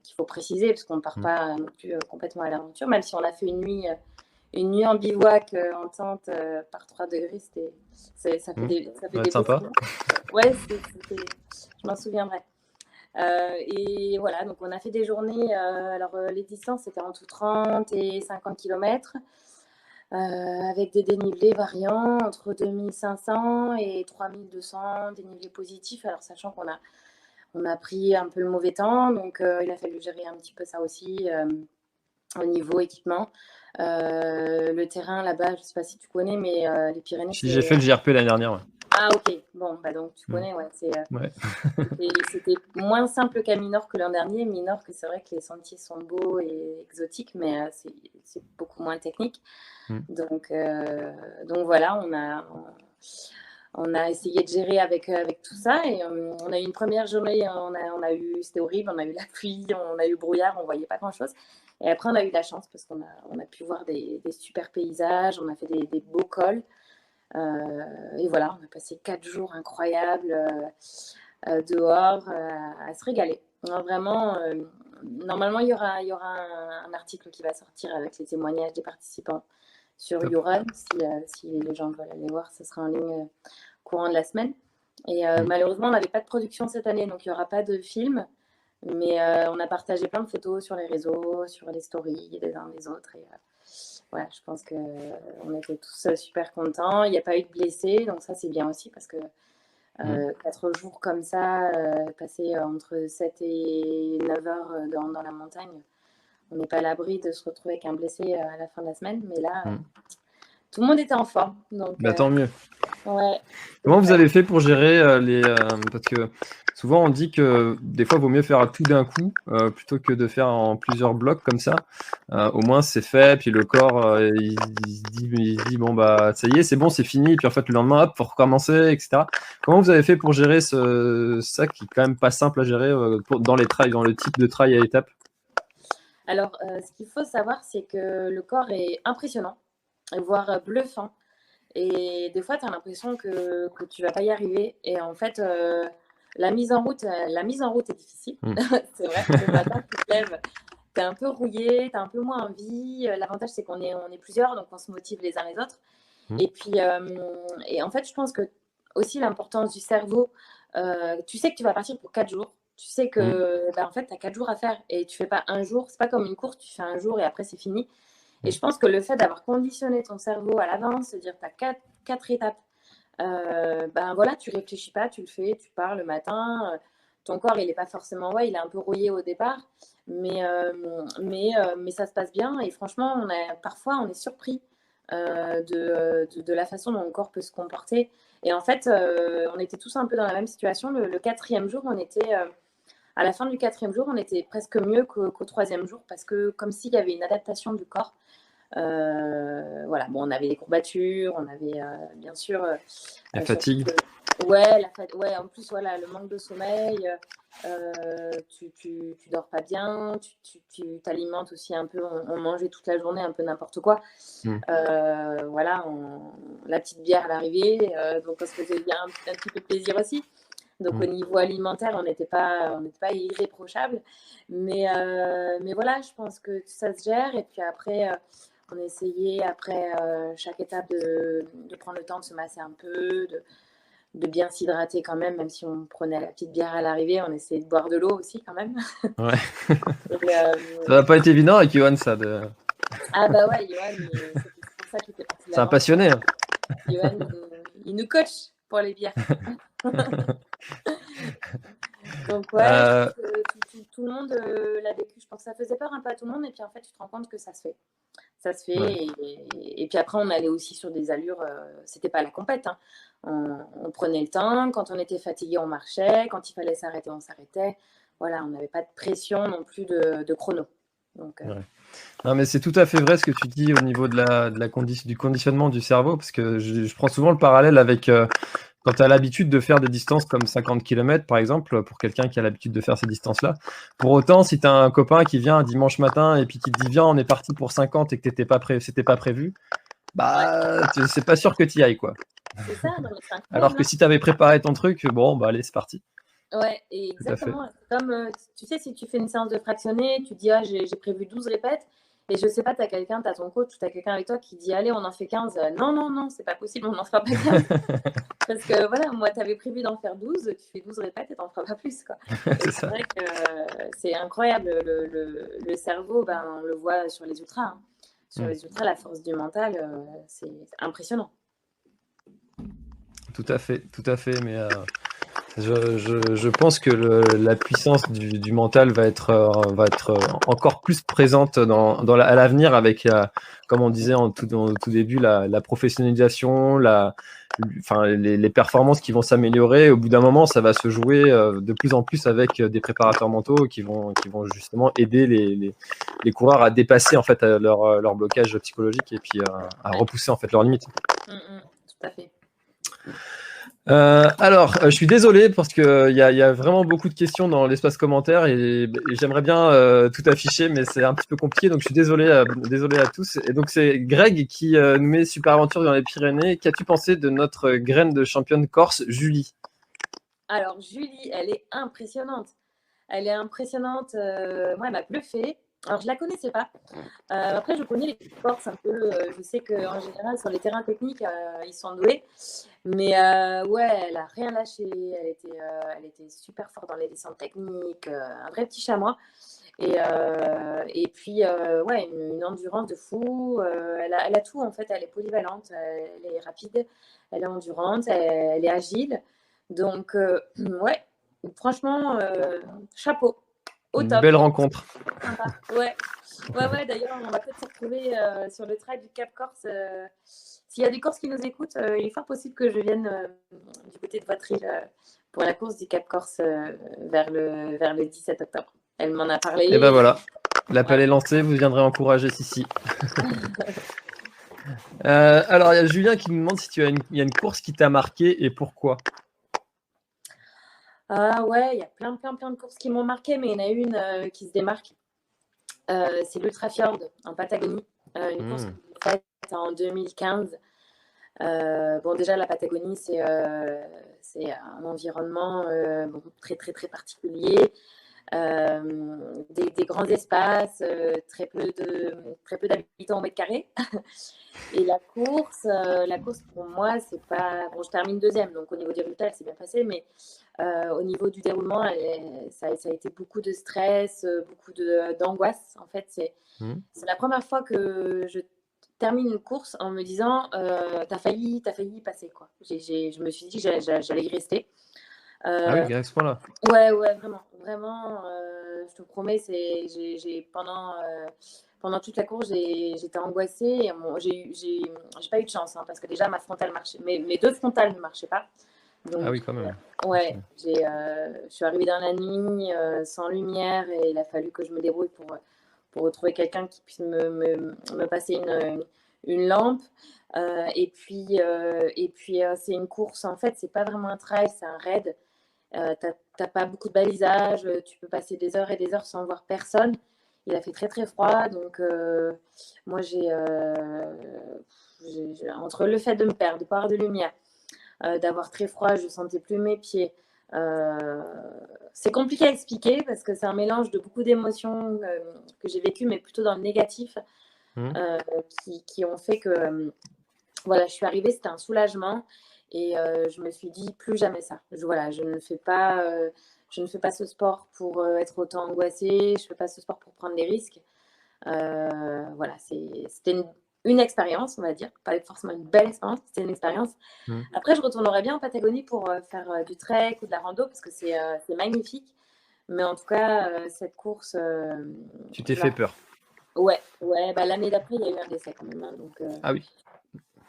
Speaker 2: qu'il faut préciser parce qu'on ne part pas non plus complètement à l'aventure, même si on a fait une nuit en bivouac en tente par 3 degrés, ça fait des beaux
Speaker 1: sympa.
Speaker 2: souvenirs. Ouais, je m'en souviendrai. Et voilà, donc on a fait des journées, alors les distances c'était entre 30 et 50 km, avec des dénivelés variants entre 2500 et 3200 dénivelés positifs, alors sachant qu'on a pris un peu le mauvais temps, donc il a fallu gérer un petit peu ça aussi au niveau équipement. Le terrain là-bas, je ne sais pas si tu connais, mais les Pyrénées.
Speaker 1: Si j'ai fait le JRP l'année dernière. Ouais.
Speaker 2: Ah ok, bon, bah donc tu connais, ouais. C'était moins simple qu'à Minorque que l'an dernier. Minorque, c'est vrai que les sentiers sont beaux et exotiques, mais c'est beaucoup moins technique. Donc voilà, on a essayé de gérer avec tout ça et on a eu une première journée, c'était horrible, on a eu la pluie, on a eu le brouillard, on voyait pas grand-chose. Et après, on a eu de la chance parce qu'on a pu voir des super paysages, on a fait des beaux cols. Et voilà, on a passé 4 jours incroyables dehors à se régaler. Non, vraiment, normalement, il y aura un article qui va sortir avec les témoignages des participants sur YouRun. Si les gens veulent aller voir, ce sera en ligne courant de la semaine. Et malheureusement, on n'avait pas de production cette année, donc il n'y aura pas de film. Mais on a partagé plein de photos sur les réseaux, sur les stories les uns des autres. Et voilà, je pense qu'on était tous super contents. Il n'y a pas eu de blessés, donc ça c'est bien aussi parce que 4 jours comme ça, passer entre 7 et 9 heures dans la montagne, on n'est pas à l'abri de se retrouver avec un blessé à la fin de la semaine. Mais là, tout le monde était en forme. Donc,
Speaker 1: tant mieux.
Speaker 2: Ouais.
Speaker 1: Comment vous avez fait pour gérer parce que souvent on dit que des fois il vaut mieux faire tout d'un coup plutôt que de faire en plusieurs blocs comme ça. Au moins c'est fait, puis le corps il se dit bon bah ça y est, c'est bon, c'est fini, puis en fait le lendemain hop, faut recommencer, etc. Comment vous avez fait pour gérer ça qui est quand même pas simple à gérer dans les trails, dans le type de trail à étapes?
Speaker 2: Alors ce qu'il faut savoir, c'est que le corps est impressionnant, voire bluffant. Et des fois, tu as l'impression que tu vas pas y arriver. Et en fait, la mise en route est difficile. C'est vrai, le matin, tu te lèves, tu es un peu rouillé, tu as un peu moins envie. L'avantage, c'est qu'on est plusieurs, donc on se motive les uns les autres. Et puis, et en fait, je pense que aussi l'importance du cerveau, tu sais que tu vas partir pour 4 jours. Tu sais que en fait, tu as 4 jours à faire et tu fais pas un jour. C'est pas comme une course, tu fais un jour et après, c'est fini. Et je pense que le fait d'avoir conditionné ton cerveau à l'avance, se dire tu as 4 étapes, voilà, tu réfléchis pas, tu le fais, tu pars le matin. Ton corps, il n'est pas forcément, il est un peu rouillé au départ, mais ça se passe bien. Et franchement, parfois, on est surpris de la façon dont le corps peut se comporter. Et en fait, on était tous un peu dans la même situation. Le 4e jour, à la fin du 4e jour, on était presque mieux qu'au 3e jour parce que comme s'il y avait une adaptation du corps. Voilà, bon, on avait des courbatures, on avait bien sûr
Speaker 1: la fatigue.
Speaker 2: Ouais, en plus, voilà, le manque de sommeil, tu dors pas bien, tu t'alimentes aussi un peu, on mangeait toute la journée un peu n'importe quoi. Voilà, la petite bière à l'arrivée, donc on se faisait bien un petit peu de plaisir aussi. Donc au niveau alimentaire, on n'était pas irréprochable. Mais voilà, je pense que ça se gère. Et puis après, on essayait, après chaque étape, de prendre le temps de se masser un peu, de bien s'hydrater quand même si on prenait la petite bière à l'arrivée, on essayait de boire de l'eau aussi quand même.
Speaker 1: Ouais. Ça va pas être évident avec Johan, ça.
Speaker 2: Ah bah ouais, Johan, c'est pour ça qu'il était parti là.
Speaker 1: C'est un passionné.
Speaker 2: Johan, il nous coach pour les bières. Donc ouais, tout le monde l'a vécu. Je pense que ça faisait peur un peu à tout le monde. Et puis en fait, tu te rends compte que ça se fait. Ça se fait.
Speaker 1: Ouais.
Speaker 2: Et puis après, on allait aussi sur des allures. C'était pas la compète. Hein. On prenait le temps. Quand on était fatigué, on marchait. Quand il fallait s'arrêter, on s'arrêtait. Voilà, on n'avait pas de pression non plus de chrono. Donc,
Speaker 1: Ouais. Non, mais c'est tout à fait vrai ce que tu dis au niveau du conditionnement du cerveau, parce que je prends souvent le parallèle avec quand tu as l'habitude de faire des distances comme 50 km, par exemple, pour quelqu'un qui a l'habitude de faire ces distances-là. Pour autant, si tu as un copain qui vient un dimanche matin et puis qui te dit viens, on est parti pour 50 et que c'était pas prévu,
Speaker 2: ouais,
Speaker 1: bah, c'est pas sûr que tu y ailles, quoi.
Speaker 2: c'est ça, non, mais c'est
Speaker 1: Alors
Speaker 2: incroyable,
Speaker 1: que
Speaker 2: hein.
Speaker 1: si tu avais préparé ton truc, bon, bah allez, c'est parti.
Speaker 2: Ouais, et
Speaker 1: Tout à fait.
Speaker 2: exactement. C'est comme, tu sais, si tu fais une séance de fractionné, tu dis, ah, j'ai prévu 12 répètes, et je sais pas, tu as quelqu'un, tu as ton coach, tu as quelqu'un avec toi qui dit, allez, on en fait 15. Non, non, non, c'est pas possible, on n'en fera pas 15. Parce que voilà, moi, tu avais prévu d'en faire 12, tu fais 12 répètes et t'en feras pas plus, quoi. Et
Speaker 1: C'est
Speaker 2: c'est
Speaker 1: ça.
Speaker 2: vrai que c'est incroyable. Le cerveau, ben, on le voit sur les ultras, hein. Sur
Speaker 1: Mm.
Speaker 2: les ultras, la force du mental, c'est impressionnant.
Speaker 1: Tout à fait, tout à fait. Mais je pense que la puissance du mental va être encore plus présente à l'avenir avec, comme on disait au tout début, la professionnalisation, enfin, les performances qui vont s'améliorer. Au bout d'un moment, ça va se jouer de plus en plus avec des préparateurs mentaux qui vont justement aider les coureurs à dépasser en fait leur blocage psychologique et puis à
Speaker 2: Ouais.
Speaker 1: repousser en fait leurs limites.
Speaker 2: Tout à fait.
Speaker 1: Alors, je suis désolé parce que il y a vraiment beaucoup de questions dans l'espace commentaire et j'aimerais bien tout afficher, mais c'est un petit peu compliqué, donc je suis désolé à tous. Et donc c'est Greg qui nous met Super Aventure dans les Pyrénées. Qu'as-tu pensé de notre graine de championne corse, Julie?
Speaker 2: Alors, Julie, elle est impressionnante. Elle est impressionnante. Moi, elle m'a bluffée. Alors, je la connaissais pas. Après, je connais les Corses un peu. Je sais qu'en général, sur les terrains techniques, ils sont doués. Mais ouais, elle a rien lâché. Elle était super forte dans les descentes techniques. Un vrai petit chamois. Et puis, ouais, une endurance de fou. Elle a tout, en fait. Elle est polyvalente. Elle est rapide. Elle est endurante. Elle est agile. Donc, ouais, franchement, chapeau. Au
Speaker 1: Une
Speaker 2: top.
Speaker 1: belle rencontre.
Speaker 2: Sympa. Ouais. Ouais, ouais, d'ailleurs, on va peut-être se retrouver sur le trail du Cap Corse. S'il y a des Corses qui nous écoutent, il est fort possible que je vienne du côté de votre île pour la course du Cap Corse vers le 17 octobre. Elle m'en a
Speaker 1: Et ben
Speaker 2: parlé.
Speaker 1: voilà, l'appel
Speaker 2: Voilà.
Speaker 1: est lancé, vous viendrez encourager Sissi. Alors, il y a Julien qui nous demande si il y a une course qui t'a marqué et pourquoi.
Speaker 2: Ah ouais, il y a plein de courses qui m'ont marqué, mais il y en a une qui se démarque. C'est l'Ultra Fjord en Patagonie, une course que
Speaker 1: Hmm.
Speaker 2: j'ai faite en 2015. Bon, déjà, la Patagonie, c'est un environnement bon, très particulier. Des grands espaces, très peu d'habitants au mètre carré. Et la course pour moi, c'est pas. Bon, je termine deuxième, donc au niveau du résultat, elle s'est bien passée, mais au niveau du déroulement, ça a été beaucoup de stress, beaucoup d'angoisse. En fait,
Speaker 1: Hmm.
Speaker 2: c'est la première fois que je termine une course en me disant t'as failli y passer, quoi. Je me suis dit que j'allais y rester.
Speaker 1: Ah
Speaker 2: Euh,
Speaker 1: oui, à ce point-là.
Speaker 2: ouais, ouais, vraiment, je te promets, pendant toute la course, j'étais angoissée. Et bon, j'ai pas eu de chance, hein, parce que déjà ma frontale marchait, mes deux frontales ne marchaient pas.
Speaker 1: Ah
Speaker 2: Donc,
Speaker 1: oui, quand même.
Speaker 2: ouais, je suis arrivée dans la nuit sans lumière et il a fallu que je me débrouille pour retrouver quelqu'un qui puisse me passer une lampe. Et puis, c'est une course, en fait, c'est pas vraiment un trail, c'est un raid. T'as pas beaucoup de balisage, tu peux passer des heures et des heures sans voir personne. Il a fait très froid, donc moi entre le fait de me perdre, de pas avoir de lumière, d'avoir très froid, je sentais plus mes pieds. Euh, c'est compliqué à expliquer parce que c'est un mélange de beaucoup d'émotions que j'ai vécues, mais plutôt dans le négatif,
Speaker 1: Hmm.
Speaker 2: euh, qui ont fait que voilà, je suis arrivée, c'était un soulagement et je me suis dit plus jamais ça. Voilà, je ne fais pas ce sport pour être autant angoissée, je ne fais pas ce sport pour prendre des risques. Voilà, c'était une expérience, on va dire, pas forcément une belle expérience, c'était une expérience.
Speaker 1: Hmm.
Speaker 2: Après, je retournerais bien en Patagonie pour faire du trek ou de la rando parce que c'est magnifique. Mais en tout cas, cette course,
Speaker 1: Tu t'es
Speaker 2: là,
Speaker 1: fait peur.
Speaker 2: ouais, ouais, bah, l'année d'après, il y a eu un décès quand même, hein, donc,
Speaker 1: Ah oui,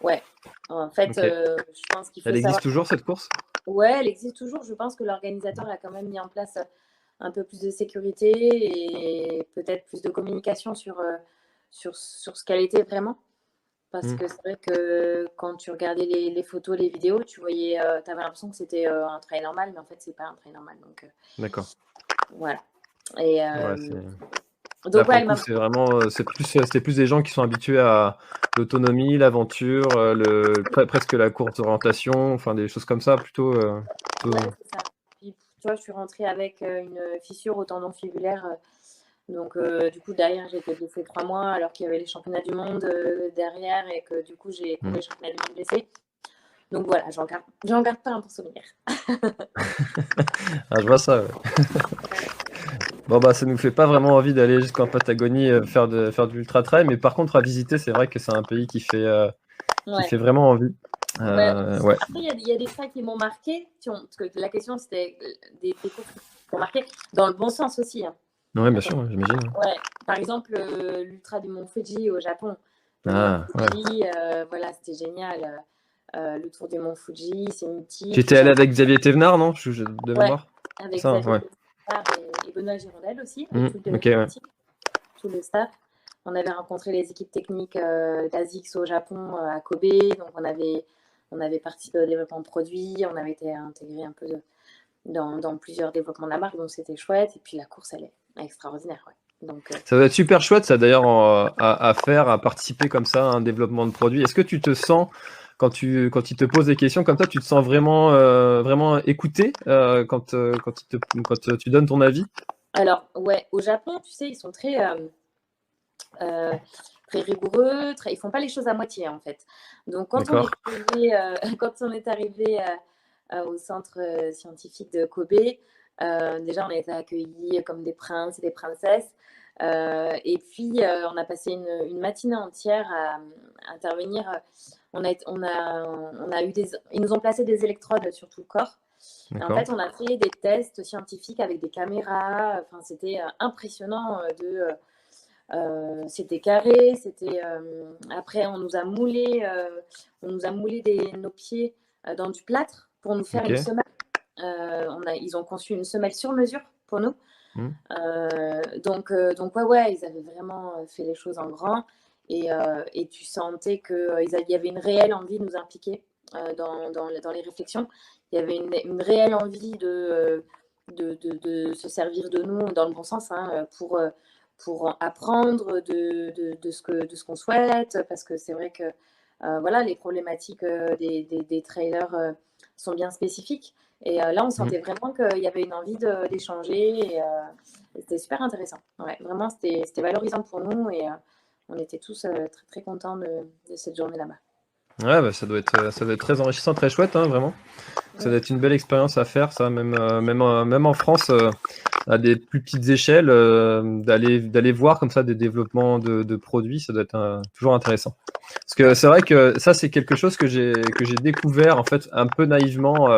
Speaker 2: ouais. En fait,
Speaker 1: ok.
Speaker 2: je pense qu'il faut
Speaker 1: Elle
Speaker 2: savoir.
Speaker 1: existe toujours cette course?
Speaker 2: Ouais, elle existe toujours. Je pense que l'organisateur a quand même mis en place un peu plus de sécurité et peut-être plus de communication sur ce qu'elle était vraiment. Parce
Speaker 1: Hmm.
Speaker 2: que c'est vrai que quand tu regardais les photos, les vidéos, tu voyais, tu avais l'impression que c'était un trail normal, mais en fait, c'est pas un trail normal. Donc,
Speaker 1: D'accord.
Speaker 2: voilà. Et
Speaker 1: Ouais, là,
Speaker 2: donc,
Speaker 1: pour
Speaker 2: ouais,
Speaker 1: le
Speaker 2: elle
Speaker 1: coup,
Speaker 2: m'a.
Speaker 1: c'est plus des gens qui sont habitués à l'autonomie, l'aventure, presque la course d'orientation, enfin des choses comme ça, plutôt.
Speaker 2: Ouais,
Speaker 1: plutôt-
Speaker 2: c'est ça. Puis, tu vois, je suis rentrée avec une fissure au tendon fibulaire. Donc, du coup, derrière, j'ai été blessée 3 mois, alors qu'il y avait les championnats du monde derrière, et que du coup, j'ai couru
Speaker 1: Hmm.
Speaker 2: les championnats du monde blessée. Donc, voilà, j'en garde pas un pour souvenir.
Speaker 1: Ah, je vois ça. Ouais. Bon bah ça nous fait pas vraiment envie d'aller jusqu'en Patagonie faire de l'ultra trail, mais par contre à visiter, c'est vrai que c'est un pays qui
Speaker 2: Ouais.
Speaker 1: fait vraiment envie.
Speaker 2: Ouais.
Speaker 1: Ouais.
Speaker 2: Après, il y a des trails qui m'ont marqué, parce que la question, c'était des courses qui m'ont marqué, dans le bon sens aussi, hein.
Speaker 1: Ouais, bien sûr,
Speaker 2: Attention.
Speaker 1: ouais, j'imagine. Ouais.
Speaker 2: Ouais. Par exemple, l'ultra du mont Fuji au Japon. Le mont
Speaker 1: Ah ouais.
Speaker 2: Fuji, voilà, c'était génial. Le tour du mont Fuji, c'est mythique.
Speaker 1: J'étais allé avec Xavier Thévenard, non? De
Speaker 2: Ouais,
Speaker 1: mémoire.
Speaker 2: avec
Speaker 1: Ça,
Speaker 2: Xavier
Speaker 1: ouais.
Speaker 2: Thévenard et Benoît Girondel aussi, et
Speaker 1: Ok, ouais.
Speaker 2: tout le staff. On avait rencontré les équipes techniques d'ASICS au Japon, à Kobe. Donc, on avait participé au développement de produits. On avait été intégré un peu dans plusieurs développements de la marque. Donc, c'était chouette. Et puis, la course, elle est extraordinaire. Ouais. Donc,
Speaker 1: Ça doit être super chouette, ça d'ailleurs, à faire, à participer comme ça à un développement de produit. Est-ce que tu te sens, quand ils te posent des questions comme ça, tu te sens vraiment écouté quand tu donnes ton avis?
Speaker 2: alors, ouais, au Japon, tu sais, ils sont euh, très rigoureux, ils font pas les choses à moitié en fait. Donc
Speaker 1: D'accord.
Speaker 2: quand on est arrivé au centre scientifique de Kobe, déjà on a été accueillis comme des princes et des princesses. Et puis on a passé une matinée entière à intervenir. Ils nous ont placé des électrodes sur tout le corps. Et en
Speaker 1: D'accord.
Speaker 2: fait, on a fait des tests scientifiques avec des caméras. Enfin, c'était impressionnant c'était carré, après on nous a moulé nos pieds dans du plâtre pour nous faire une
Speaker 1: Ok.
Speaker 2: semelle. Ils ont conçu une semelle sur mesure pour nous.
Speaker 1: Hmm.
Speaker 2: Donc ouais, ils avaient vraiment fait les choses en grand et tu sentais qu'il y avait une réelle envie de nous impliquer dans les réflexions. Il y avait une réelle envie de se servir de nous dans le bon sens, hein, pour apprendre de ce qu'on souhaite, parce que c'est vrai que voilà, les problématiques des trailers sont bien spécifiques. Et là, on
Speaker 1: Hmm.
Speaker 2: sentait vraiment qu'il y avait une envie d'échanger et c'était super intéressant. Ouais, vraiment, c'était valorisant pour nous et on était tous très, très contents de cette journée là-bas.
Speaker 1: Ouais, bah, ça doit être très enrichissant, très chouette, hein, vraiment. Ça
Speaker 2: Mm.
Speaker 1: doit être une belle expérience à faire, ça, même en France, à des plus petites échelles, d'aller voir comme ça des développements de produits, ça doit être toujours intéressant. Parce que c'est vrai que ça, c'est quelque chose que j'ai découvert en fait un peu naïvement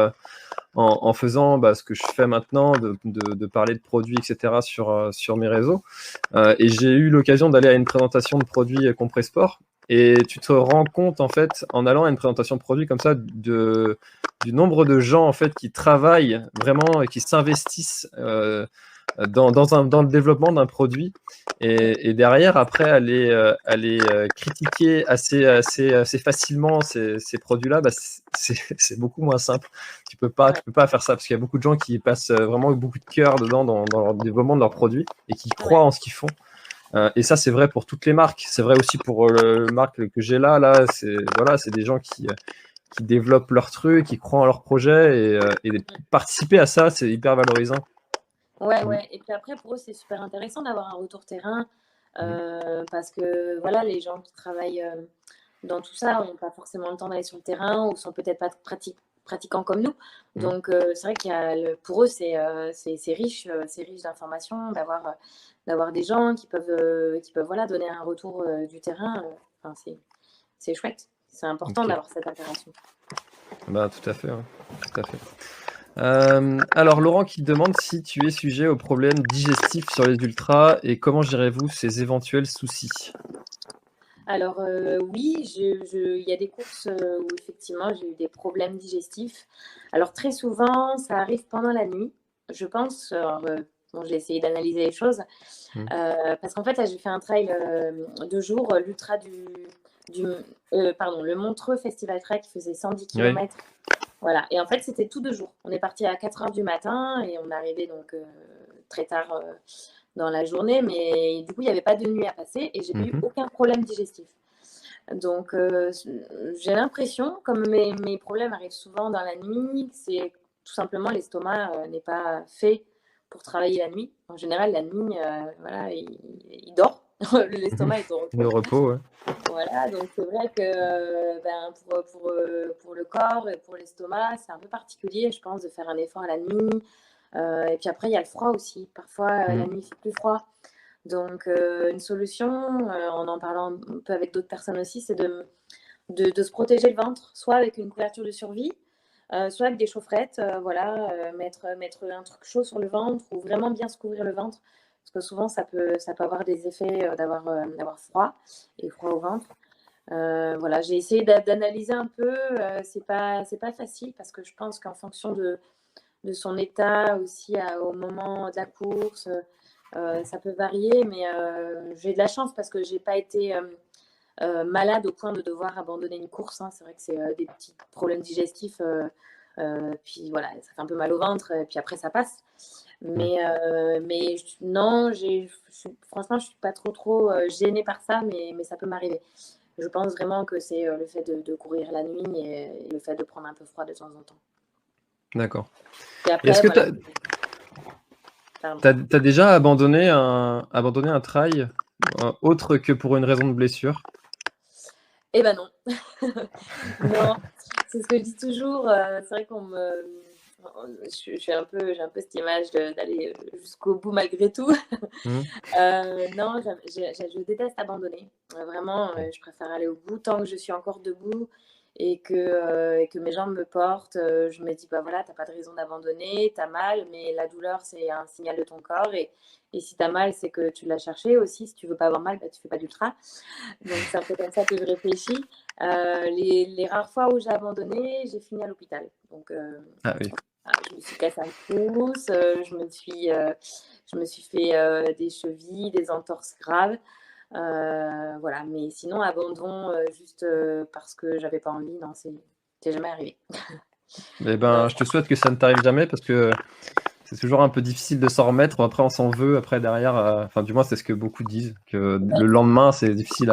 Speaker 1: en faisant ce que je fais maintenant, de parler de produits, etc. sur mes réseaux. Et j'ai eu l'occasion d'aller à une présentation de produits Compressport. Et tu te rends compte, en fait, en allant à une présentation de produits comme ça, du nombre de gens, en fait, qui travaillent vraiment et qui s'investissent dans le développement d'un produit. Et derrière, après, aller critiquer assez facilement ces produits-là, c'est beaucoup moins simple.
Speaker 2: Ouais,
Speaker 1: Tu peux pas faire ça parce qu'il y a beaucoup de gens qui passent vraiment beaucoup de cœur dedans dans le développement de leurs produits et qui croient
Speaker 2: ouais,
Speaker 1: en ce qu'ils font. Et ça, c'est vrai pour toutes les marques. C'est vrai aussi pour le marque que j'ai là. Là, c'est des gens qui développent leur truc, qui croient en leur projet et participer à ça, c'est hyper valorisant.
Speaker 2: ouais,
Speaker 1: Mm.
Speaker 2: ouais. Et puis après, pour eux, c'est super intéressant d'avoir un retour terrain
Speaker 1: Mm.
Speaker 2: parce que voilà, les gens qui travaillent dans tout ça n'ont pas forcément le temps d'aller sur le terrain ou sont peut-être pas pratiquants comme nous.
Speaker 1: Mm.
Speaker 2: Donc, c'est vrai pour eux, c'est riche, d'informations d'avoir des gens qui peuvent voilà, donner un retour du terrain. Enfin, c'est chouette. C'est important
Speaker 1: Ok.
Speaker 2: d'avoir cette interaction.
Speaker 1: Bah, tout à fait, ouais. Tout à fait. Alors, Laurent qui te demande si tu es sujet aux problèmes digestifs sur les ultras et comment gérez-vous ces éventuels soucis?
Speaker 2: Alors oui, il y a des courses où effectivement j'ai eu des problèmes digestifs. Alors très souvent, ça arrive pendant la nuit. Je pense, Bon, j'ai essayé d'analyser les choses. Parce qu'en fait, là, j'ai fait un trail 2 jours, l'ultra le Montreux Festival Trail qui faisait 110
Speaker 1: Oui.
Speaker 2: km. Voilà. Et en fait, c'était tout 2 jours. On est parti à 4 heures du matin et on est arrivé donc très tard dans la journée. Mais du coup, il n'y avait pas de nuit à passer et j'ai eu aucun problème digestif. Donc, j'ai l'impression, comme mes problèmes arrivent souvent dans la nuit, c'est tout simplement l'estomac n'est pas fait pour travailler la nuit. En général, la nuit, voilà, il dort. L'estomac est au repos.
Speaker 1: Le repos, ouais.
Speaker 2: Voilà, donc c'est vrai que pour le corps et pour l'estomac, c'est un peu particulier, je pense, de faire un effort à la nuit. Et puis après, il y a le froid aussi. Parfois, la nuit, il fait plus froid. Donc, une solution, en parlant un peu avec d'autres personnes aussi, c'est de se protéger le ventre, soit avec une couverture de survie, soit avec des chaufferettes, voilà, mettre un truc chaud sur le ventre ou vraiment bien se couvrir le ventre. Parce que souvent, ça peut avoir des effets d'avoir froid et froid au ventre. Voilà, j'ai essayé d'analyser un peu. C'est pas facile parce que je pense qu'en fonction de son état aussi au moment de la course, ça peut varier. Mais j'ai de la chance parce que j'ai pas été malade au point de devoir abandonner une course. Hein. C'est vrai que c'est des petits problèmes digestifs. Puis voilà, ça fait un peu mal au ventre. Et puis après, ça passe. Mais non, franchement, je suis pas trop gênée par ça, mais ça peut m'arriver. Je pense vraiment que c'est le fait de courir la nuit et le fait de prendre un peu froid de temps en temps.
Speaker 1: D'accord.
Speaker 2: Et après,
Speaker 1: Est-ce que
Speaker 2: voilà.
Speaker 1: t'as déjà abandonné un trail autre que pour une raison de blessure?
Speaker 2: Eh ben non. Non, c'est ce que je dis toujours. C'est vrai j'ai un peu cette image d'aller jusqu'au bout malgré tout. Non, je déteste abandonner. Vraiment, je préfère aller au bout tant que je suis encore debout et que mes jambes me portent. Je me dis, bah voilà, t'as pas de raison d'abandonner, t'as mal, mais la douleur, c'est un signal de ton corps. Et si t'as mal, c'est que tu l'as cherché aussi. Si tu veux pas avoir mal, bah, tu fais pas d'ultra. Donc, c'est un peu comme ça que je réfléchis. Les rares fois où j'ai abandonné, j'ai fini à l'hôpital. Donc,
Speaker 1: Ah oui.
Speaker 2: je me suis cassé un pouce, je me suis fait des chevilles, des entorses graves. Voilà, mais sinon, abandon juste parce que j'avais pas envie, non, c'est jamais arrivé.
Speaker 1: Eh ben, je te souhaite que ça ne t'arrive jamais parce que c'est toujours un peu difficile de s'en remettre. Après, on s'en veut. Après, derrière, enfin, du moins, c'est ce que beaucoup disent, que le lendemain, c'est difficile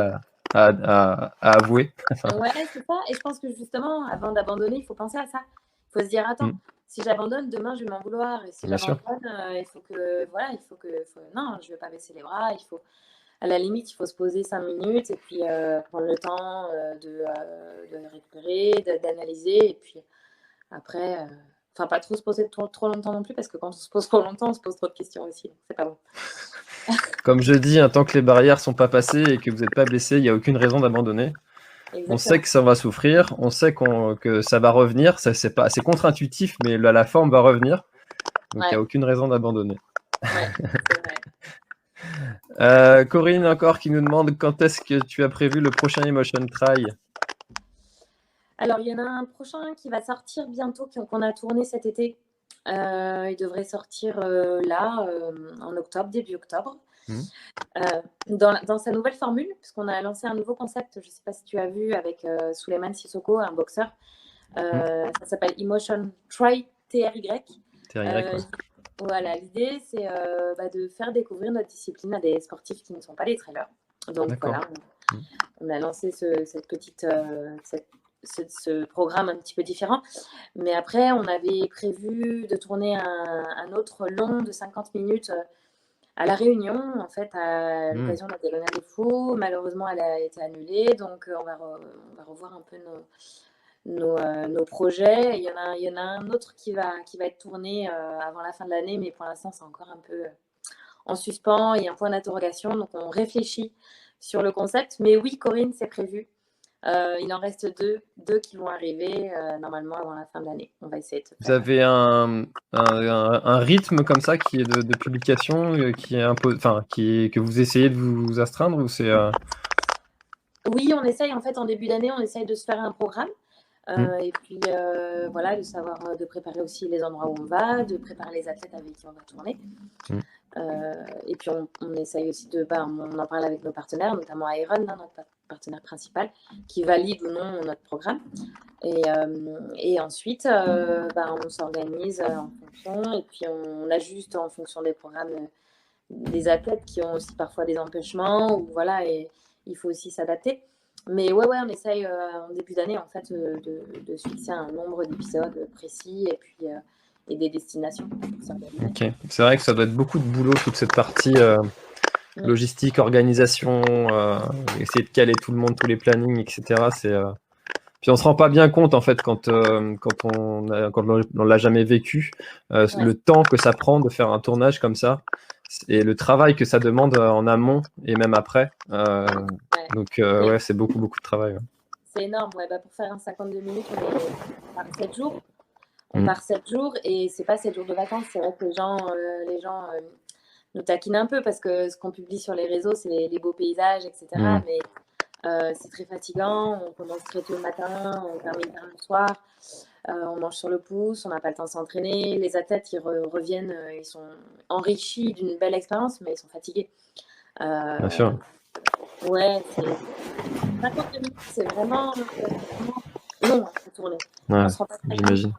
Speaker 1: à avouer.
Speaker 2: Ouais, c'est ça. Et je pense que justement, avant d'abandonner, il faut penser à ça. Il faut se dire, attends, si j'abandonne, demain, je vais m'en vouloir. Et si
Speaker 1: Bien sûr.
Speaker 2: j'abandonne, non, je vais pas baisser les bras. À la limite, il faut se poser 5 minutes et puis prendre le temps de récupérer, d'analyser. Et puis après, enfin, pas trop se poser trop longtemps non plus, parce que quand on se pose trop longtemps, on se pose trop de questions aussi. Donc, c'est pas bon.
Speaker 1: Comme je dis, tant que les barrières sont pas passées et que vous n'êtes pas blessé, il n'y a aucune raison d'abandonner.
Speaker 2: Exactement.
Speaker 1: On sait que ça va souffrir, on sait que ça va revenir. C'est contre-intuitif, mais la forme va revenir. Donc, il n'y a aucune raison d'abandonner.
Speaker 2: Ouais, c'est vrai.
Speaker 1: Corinne encore qui nous demande quand est-ce que tu as prévu le prochain Emotion Trail?
Speaker 2: Alors, il y en a un prochain qui va sortir bientôt, qu'on a tourné cet été. Il devrait sortir là, en octobre, début octobre. Dans sa nouvelle formule, puisqu'on a lancé un nouveau concept, je ne sais pas si tu as vu, avec Souleymane Sissoko, un boxeur. Ça s'appelle Emotion Try, TRY.
Speaker 1: Ouais.
Speaker 2: Voilà, l'idée, c'est de faire découvrir notre discipline à des sportifs qui ne sont pas des trailers. Donc voilà, on a lancé ce programme un petit peu différent. Mais après, on avait prévu de tourner un autre long de 50 minutes à La Réunion, en fait, à l'occasion de la Diagonale des Fous. Malheureusement, elle a été annulée. Donc, on va revoir un peu nos projets. Il y en a un autre qui va être tourné avant la fin de l'année, mais pour l'instant, c'est encore un peu en suspens. Il y a un point d'interrogation. Donc, on réfléchit sur le concept. Mais oui, Corinne, c'est prévu. Il en reste deux qui vont arriver normalement avant la fin de l'année. On va essayer de
Speaker 1: Vous avez un rythme comme ça qui est de publication que vous essayez de vous astreindre ou c'est
Speaker 2: Oui, on essaye en fait en début d'année, on essaye de se faire un programme. Et puis voilà, de savoir de préparer aussi les endroits où on va, de préparer les athlètes avec qui on va tourner. Et puis on essaye aussi on en parle avec nos partenaires, notamment Iron, notre partenaire principal, qui valide ou non notre programme. Et ensuite, on s'organise en fonction et puis on ajuste en fonction des programmes des athlètes qui ont aussi parfois des empêchements ou voilà, et il faut aussi s'adapter. Mais ouais, on essaye en début d'année en fait de se fixer un nombre d'épisodes précis et puis et des destinations pour s'organiser.
Speaker 1: Ok, c'est vrai que ça doit être beaucoup de boulot, toute cette partie logistique, organisation, essayer de caler tout le monde, tous les plannings, etc. Puis on se rend pas bien compte en fait quand on l'a jamais vécu, le temps que ça prend de faire un tournage comme ça et le travail que ça demande en amont et même après. Donc ouais, c'est beaucoup de travail. Ouais.
Speaker 2: C'est énorme, ouais. Pour faire un 52 minutes, on part 7 jours. On part 7 jours et c'est pas 7 jours de vacances. C'est vrai que les gens nous taquinent un peu parce que ce qu'on publie sur les réseaux, c'est les beaux paysages, etc. Mais c'est très fatigant. On commence très tôt le matin, on termine tard le soir. On mange sur le pouce, on n'a pas le temps de s'entraîner. Les athlètes, ils reviennent, ils sont enrichis d'une belle expérience, mais ils sont fatigués.
Speaker 1: Bien sûr.
Speaker 2: Ouais, 52 minutes, c'est vraiment long à tourner.
Speaker 1: Ouais, j'imagine.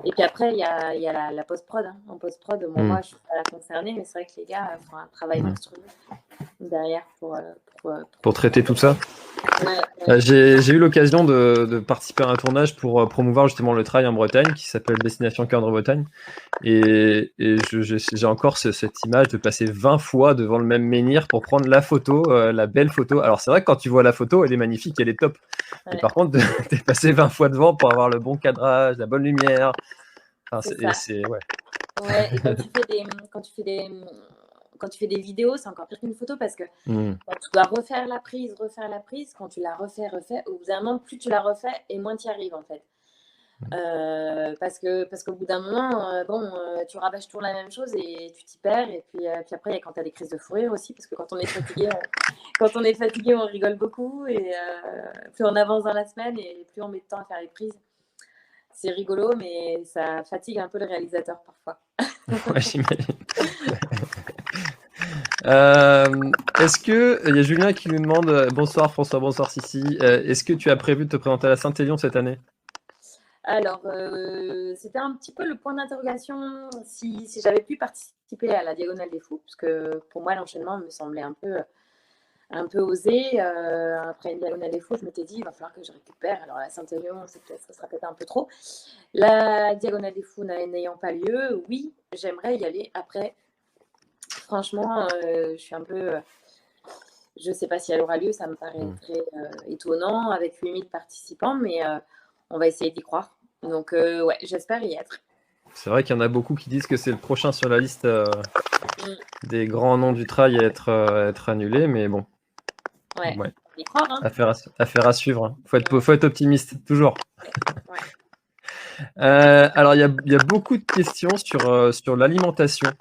Speaker 2: Et puis après, il y a la post-prod. Hein. En post-prod, moi, je suis pas la concernée, mais c'est vrai que les gars font un travail monstrueux derrière pour
Speaker 1: traiter tout ça. J'ai eu l'occasion de participer à un tournage pour promouvoir justement le trail en Bretagne qui s'appelle Destination Cœur de Bretagne. Et j'ai encore cette image de passer 20 fois devant le même menhir pour prendre la photo, la belle photo. Alors c'est vrai que quand tu vois la photo, elle est magnifique, elle est top. Mais par contre, t'es passé 20 fois devant pour avoir le bon cadrage, la bonne lumière. Enfin,
Speaker 2: ouais, et quand tu fais des vidéos, c'est encore pire qu'une photo parce que quand tu dois refaire la prise, quand tu la refais, au bout d'un moment, plus tu la refais et moins tu y arrives en fait. Parce qu'au bout d'un moment, tu rabâches toujours la même chose et tu t'y perds. Et puis après, quand tu as des crises de fou rire aussi, parce que quand on est fatigué, on rigole beaucoup. Et plus on avance dans la semaine et plus on met de temps à faire les prises. C'est rigolo, mais ça fatigue un peu le réalisateur parfois.
Speaker 1: Ouais, j'imagine. Est-ce que il y a Julien qui nous demande bonsoir François, bonsoir Sissi. Est-ce que tu as prévu de te présenter à la Saint-Élion cette année?
Speaker 2: Alors, c'était un petit peu le point d'interrogation si j'avais pu participer à la Diagonale des Fous, parce que pour moi, l'enchaînement me semblait un peu osé. Après une Diagonale des Fous, je m'étais dit, il va falloir que je récupère. Alors, la Saint-Élion, ça sera peut-être un peu trop. La Diagonale des Fous n'ayant pas lieu, oui, j'aimerais y aller. Après, franchement, je suis un peu... je ne sais pas si elle aura lieu, ça me paraît très étonnant avec 8000 participants, mais on va essayer d'y croire. Donc, ouais, j'espère y être.
Speaker 1: C'est vrai qu'il y en a beaucoup qui disent que c'est le prochain sur la liste des grands noms du trail à être annulé, mais bon.
Speaker 2: Ouais. Y croire, hein.
Speaker 1: Affaire à suivre. Hein. Faut être optimiste, toujours. Ouais. Alors, il y a beaucoup de questions sur l'alimentation.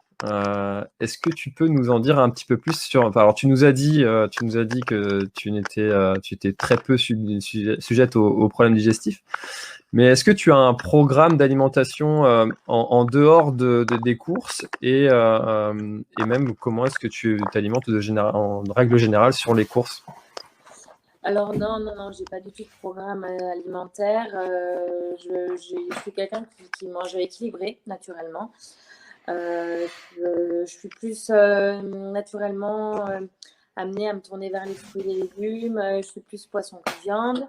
Speaker 1: Est-ce que tu peux nous en dire un petit peu plus sur... Alors, tu nous as dit que tu étais très peu sujette aux problèmes digestifs. Mais est-ce que tu as un programme d'alimentation en dehors des courses et même comment est-ce que tu t'alimentes en règle générale sur les courses?
Speaker 2: Alors non, j'ai pas du tout de programme alimentaire. Je suis quelqu'un qui mange équilibré naturellement. Je suis plus naturellement amenée à me tourner vers les fruits et les légumes. Je suis plus poisson que viande.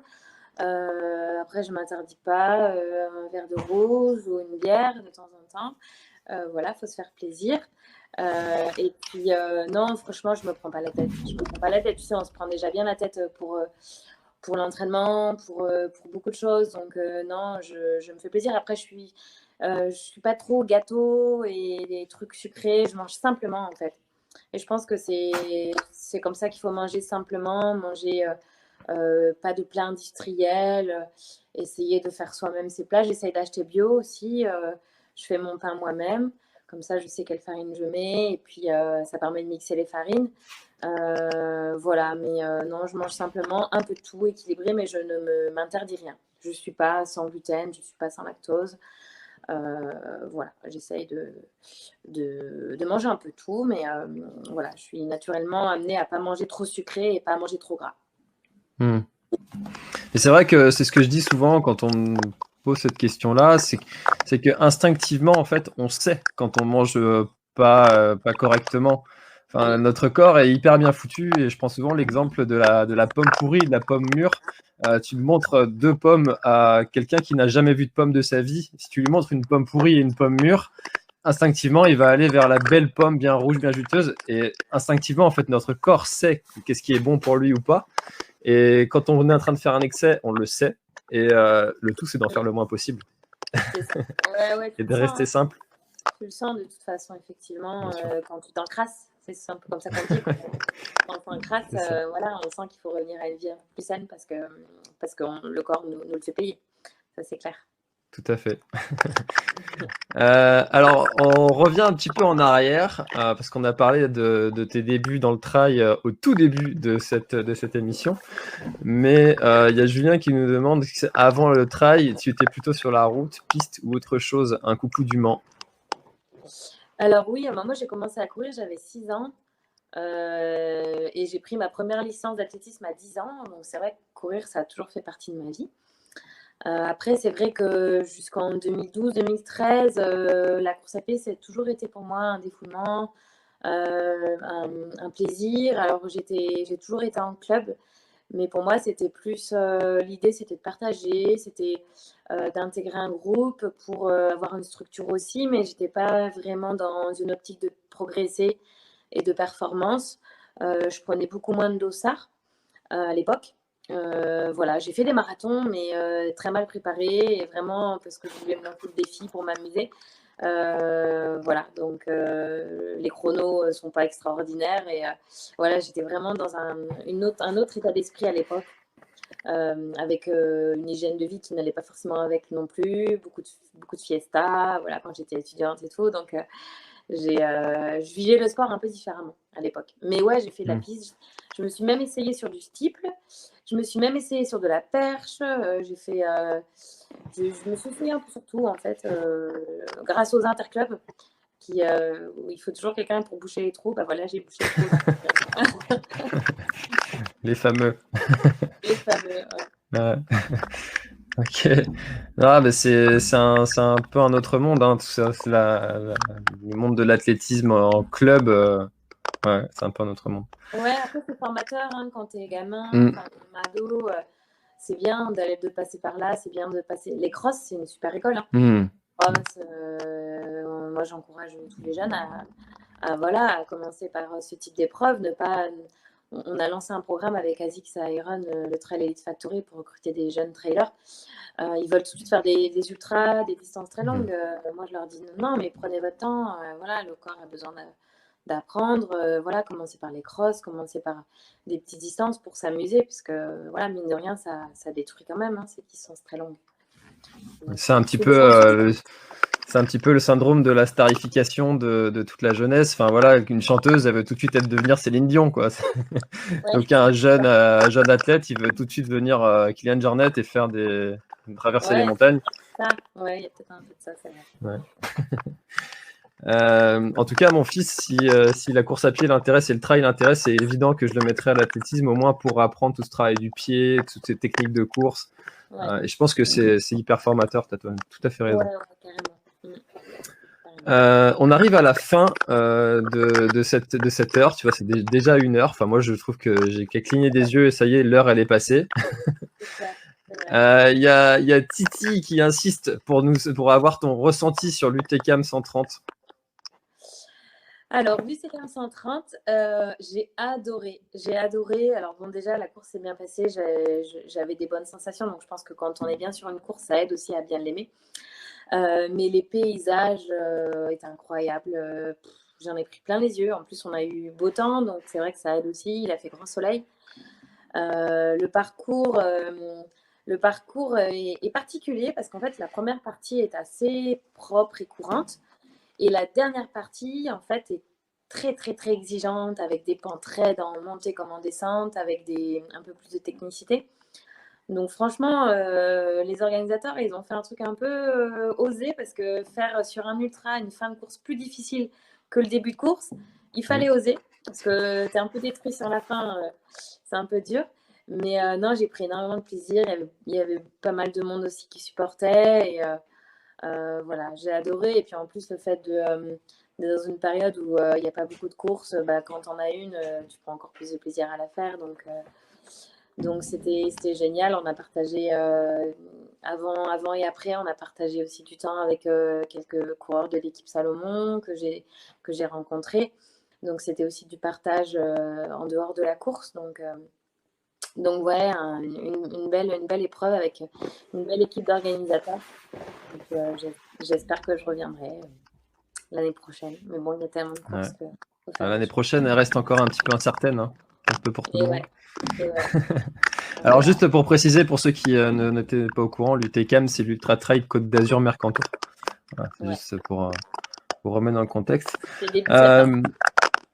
Speaker 2: Après, je ne m'interdis pas un verre de rose ou une bière de temps en temps. Voilà, il faut se faire plaisir. Et puis, non, franchement, je ne me prends pas la tête. Tu sais, on se prend déjà bien la tête pour l'entraînement, pour beaucoup de choses. Donc, non, je me fais plaisir. Après, je suis pas trop gâteau et des trucs sucrés. Je mange simplement, en fait. Et je pense que c'est comme ça qu'il faut manger simplement, manger pas de plats industriels, essayer de faire soi-même ses plats. J'essaye d'acheter bio aussi. Je fais mon pain moi-même. Comme ça, je sais quelle farine je mets. Et puis, ça permet de mixer les farines. Voilà, mais non, je mange simplement un peu de tout équilibré, mais je ne m'interdis rien. je ne suis pas sans gluten, je ne suis pas sans lactose. Voilà, j'essaye de manger un peu tout, mais voilà, je suis naturellement amenée à pas manger trop sucré et pas à manger trop gras.
Speaker 1: Et c'est vrai que c'est ce que je dis souvent quand on me pose cette question-là, c'est que instinctivement, en fait, on sait quand on mange pas correctement. Enfin, notre corps est hyper bien foutu et je prends souvent l'exemple de la pomme pourrie, de la pomme mûre. Tu montres 2 pommes à quelqu'un qui n'a jamais vu de pomme de sa vie. Si tu lui montres une pomme pourrie et une pomme mûre, instinctivement, il va aller vers la belle pomme bien rouge, bien juteuse. Et instinctivement, en fait, notre corps sait qu'est-ce qui est bon pour lui ou pas. Et quand on est en train de faire un excès, on le sait. Et le tout, c'est d'en faire le moins possible.
Speaker 2: C'est ça. Ouais,
Speaker 1: Et de rester simple.
Speaker 2: Tu le sens de toute façon, effectivement, quand tu t'encrasses. C'est simple comme ça qu'on dit. Quand on s'encrasse, voilà, on sent qu'il faut revenir à une vie un peu plus saine parce que le corps nous le fait payer. Ça, c'est clair.
Speaker 1: Tout à fait. Alors, on revient un petit peu en arrière parce qu'on a parlé de tes débuts dans le trail au tout début de cette émission. Mais il y a Julien qui nous demande si avant le trail, tu étais plutôt sur la route, piste ou autre chose, un coucou du Mans.
Speaker 2: Alors oui, moi j'ai commencé à courir, j'avais 6 ans et j'ai pris ma première licence d'athlétisme à 10 ans. Donc c'est vrai que courir, ça a toujours fait partie de ma vie. Après, c'est vrai que jusqu'en 2012-2013, la course à pied, ça a toujours été pour moi un défoulement, un plaisir. Alors j'ai toujours été en club, mais pour moi, c'était plus l'idée, c'était de partager, c'était d'intégrer un groupe pour avoir une structure aussi, mais j'étais pas vraiment dans une optique de progresser et de performance. Je prenais beaucoup moins de dossards à l'époque. Voilà, j'ai fait des marathons, mais très mal préparés, et vraiment parce que je voulais me lancer le défi pour m'amuser. Voilà, donc les chronos sont pas extraordinaires et voilà, j'étais vraiment dans un autre état d'esprit à l'époque, avec une hygiène de vie qui n'allait pas forcément avec non plus, beaucoup de fiesta, voilà, quand j'étais étudiante et tout, donc je vivais le sport un peu différemment à l'époque. Mais ouais, j'ai fait de la piste, je me suis même essayée sur du steeple, je me suis même essayée sur de la perche, j'ai fait... je me suis essayée un peu sur tout, en fait, grâce aux interclubs, où il faut toujours quelqu'un pour boucher les trous. Bah voilà, j'ai bouché les trous.
Speaker 1: Les fameux.
Speaker 2: Les fameux,
Speaker 1: ouais. Ok. Ah, mais c'est un peu un autre monde, hein, tout ça. C'est le monde de l'athlétisme en club. Ouais, c'est un peu un autre monde.
Speaker 2: Ouais, après, c'est formateur, hein, quand t'es gamin, ado, c'est bien de passer par là, c'est bien de passer... Les crosses, c'est une super école, hein. Moi, j'encourage tous les jeunes voilà, à commencer par ce type d'épreuve. On a lancé un programme avec ASICS Iron, le Trail Elite Factory, pour recruter des jeunes trailers. Ils veulent tout de suite faire des ultras, des distances très longues. Moi, je leur dis non, mais prenez votre temps. Voilà, le corps a besoin d'apprendre. Voilà, commencez par les crosses, commencez par des petites distances pour s'amuser, puisque voilà, mine de rien, ça détruit quand même, ces distances très longues. Donc,
Speaker 1: c'est un petit peu le syndrome de la starification de toute la jeunesse. Enfin voilà, une chanteuse, elle veut tout de suite devenir Céline Dion, quoi. Ouais. Donc un jeune athlète, il veut tout de suite devenir Kylian Jornet et traverser les montagnes.
Speaker 2: Ouais, il y a peut-être un peu de ça, c'est vrai.
Speaker 1: Ouais. En tout cas, mon fils, si la course à pied l'intéresse et le trail l'intéresse, c'est évident que je le mettrai à l'athlétisme, au moins pour apprendre tout ce travail du pied, toutes ces techniques de course. Et je pense que c'est hyper formateur, tu as tout à fait raison.
Speaker 2: Ouais, carrément.
Speaker 1: On arrive à la fin de cette heure, tu vois, c'est déjà 1 heure. Enfin, moi, je trouve que j'ai qu'à cligner des yeux et ça y est, l'heure, elle est passée. Il y a Titi qui insiste pour avoir ton ressenti sur l'UTCAM 130.
Speaker 2: Alors, l'UTCAM 130, j'ai adoré. Alors bon, déjà, la course s'est bien passée. J'avais des bonnes sensations. Donc, je pense que quand on est bien sur une course, ça aide aussi à bien l'aimer. Mais les paysages étaient incroyables. J'en ai pris plein les yeux. En plus, on a eu beau temps. Donc, c'est vrai que ça aide aussi. Il a fait grand soleil. Le parcours est particulier parce qu'en fait, la première partie est assez propre et courante. Et la dernière partie, en fait, est très, très, très exigeante, avec des pentes raides en montée comme en descente, avec un peu plus de technicité. Donc franchement, les organisateurs, ils ont fait un truc un peu osé parce que faire sur un ultra une fin de course plus difficile que le début de course, il fallait oser parce que tu es un peu détruit sur la fin, c'est un peu dur. Mais non, j'ai pris énormément de plaisir. Il y avait pas mal de monde aussi qui supportait. Et voilà, j'ai adoré. Et puis en plus, le fait d'être dans une période où il n'y a pas beaucoup de courses, quand on a une, tu prends encore plus de plaisir à la faire. Donc c'était génial. On a partagé avant et après, on a partagé aussi du temps avec quelques coureurs de l'équipe Salomon que j'ai rencontrés. Donc c'était aussi du partage en dehors de la course. Donc ouais, une belle épreuve avec une belle équipe d'organisateurs. J'espère que je reviendrai l'année prochaine. Mais bon, il y a tellement de courses que faut faire
Speaker 1: L'année
Speaker 2: des choix.
Speaker 1: prochaine, elle reste encore un petit peu incertaine, hein, un peu pour tout le monde.
Speaker 2: Ouais.
Speaker 1: Alors juste pour préciser, pour ceux qui n'étaient pas au courant, l'UTCAM, c'est l'Ultra Trail Côte d'Azur Mercantour. Voilà, c'est juste pour remettre dans le contexte.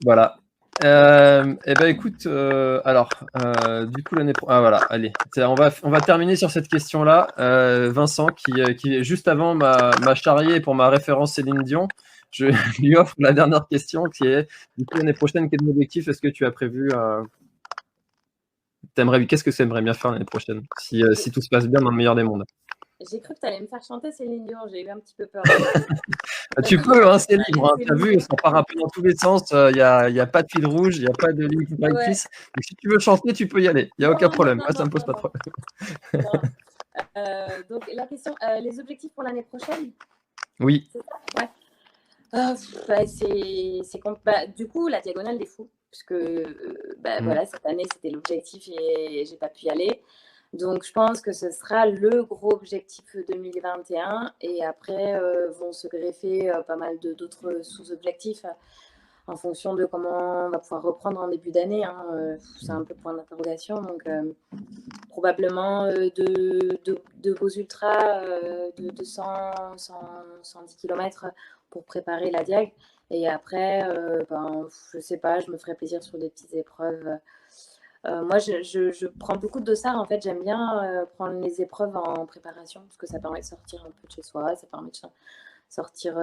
Speaker 1: Voilà. Eh ben écoute, du coup l'année prochaine, voilà, allez, on va terminer sur cette question-là. Vincent, qui juste avant m'a charrié pour ma référence Céline Dion, je lui offre la dernière question qui est, du coup l'année prochaine, quel objectif est-ce que tu as prévu qu'est-ce que tu aimerais bien faire l'année prochaine, si tout se passe bien dans le meilleur des mondes?
Speaker 2: J'ai cru que tu allais me faire chanter Céline Dion, j'ai eu un petit peu peur.
Speaker 1: Tu peux, hein, c'est libre. Hein. Tu as vu, ça part un peu dans tous les sens. Il n'y a pas de fil rouge, il n'y a pas de ligne directrice. Donc, si tu veux chanter, tu peux y aller. Il n'y a aucun problème. Moi, ça ne me pose pas de problème.
Speaker 2: Donc, la question, les objectifs pour l'année prochaine?
Speaker 1: Oui.
Speaker 2: C'est ça? Ouais. Du coup, la Diagonale des Fous, puisque voilà, cette année, c'était l'objectif et j'ai pas pu y aller. Donc, je pense que ce sera le gros objectif 2021. Et après, vont se greffer pas mal d'autres sous-objectifs en fonction de comment on va pouvoir reprendre en début d'année. C'est un peu point d'interrogation. Donc, probablement de beaux ultras de 110 km pour préparer la Diag. Et après, je sais pas, je me ferai plaisir sur des petites épreuves. Moi, je prends beaucoup de dossards. En fait, j'aime bien prendre les épreuves en préparation parce que ça permet de sortir un peu de chez soi, ça permet de sortir,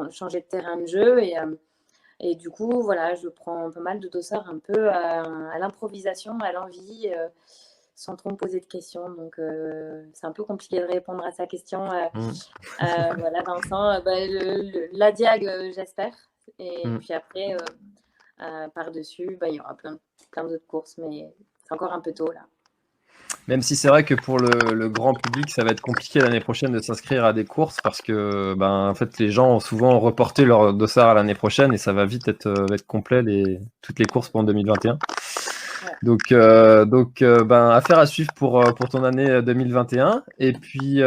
Speaker 2: changer de terrain de jeu. Et du coup, voilà, je prends pas mal de dossards un peu à l'improvisation, à l'envie, sans trop me poser de questions. Donc, c'est un peu compliqué de répondre à sa question. Voilà, Vincent, la Diag, j'espère. Et puis après, par-dessus, il y aura plein d'autres courses, mais c'est encore un peu tôt là.
Speaker 1: Même si c'est vrai que pour le grand public, ça va être compliqué l'année prochaine de s'inscrire à des courses parce que en fait, les gens ont souvent reporté leur dossard à l'année prochaine et ça va vite être complet toutes les courses pour 2021. Donc, affaire à suivre pour ton année 2021. Et puis,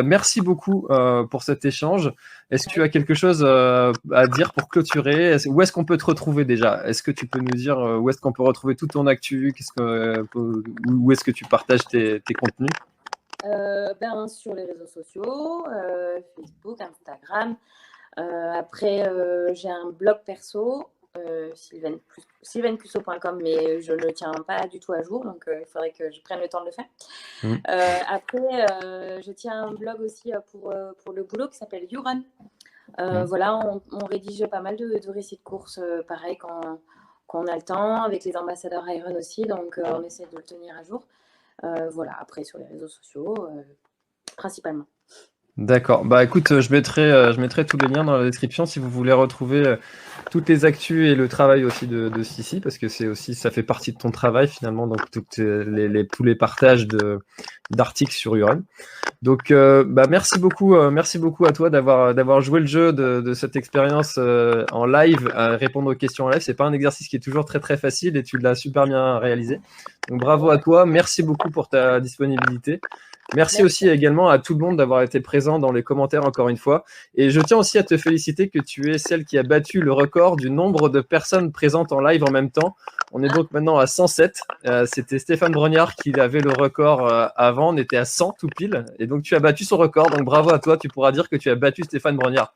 Speaker 1: merci beaucoup pour cet échange. Est-ce que tu as quelque chose à dire pour clôturer? Où est-ce qu'on peut te retrouver déjà? Est-ce que tu peux nous dire où est-ce qu'on peut retrouver toute ton actu? Où est-ce que tu partages tes contenus?
Speaker 2: Sur les réseaux sociaux, Facebook, Instagram. Après, j'ai un blog perso. sylvaincusso.com, mais je ne le tiens pas du tout à jour, donc il faudrait que je prenne le temps de le faire. Après, je tiens un blog aussi pour le boulot qui s'appelle YouRun. Voilà, on rédige pas mal de récits de courses, pareil, quand on a le temps, avec les ambassadeurs Iron aussi, donc on essaie de le tenir à jour. Voilà, après sur les réseaux sociaux, principalement.
Speaker 1: D'accord. Écoute, je mettrai tous les liens dans la description si vous voulez retrouver toutes les actus et le travail aussi de Sissi, parce que ça fait partie de ton travail finalement, donc tous les partages d'articles sur Uran. Donc, merci beaucoup à toi d'avoir joué le jeu de cette expérience en live, à répondre aux questions en live. C'est pas un exercice qui est toujours très très facile et tu l'as super bien réalisé. Donc bravo à toi, merci beaucoup pour ta disponibilité. Merci aussi également à tout le monde d'avoir été présent dans les commentaires encore une fois. Et je tiens aussi à te féliciter que tu es celle qui a battu le record du nombre de personnes présentes en live en même temps. On est donc maintenant à 107. C'était Stéphane Brognard qui avait le record avant. On était à 100 tout pile. Et donc tu as battu son record. Donc bravo à toi. Tu pourras dire que tu as battu Stéphane Brognard.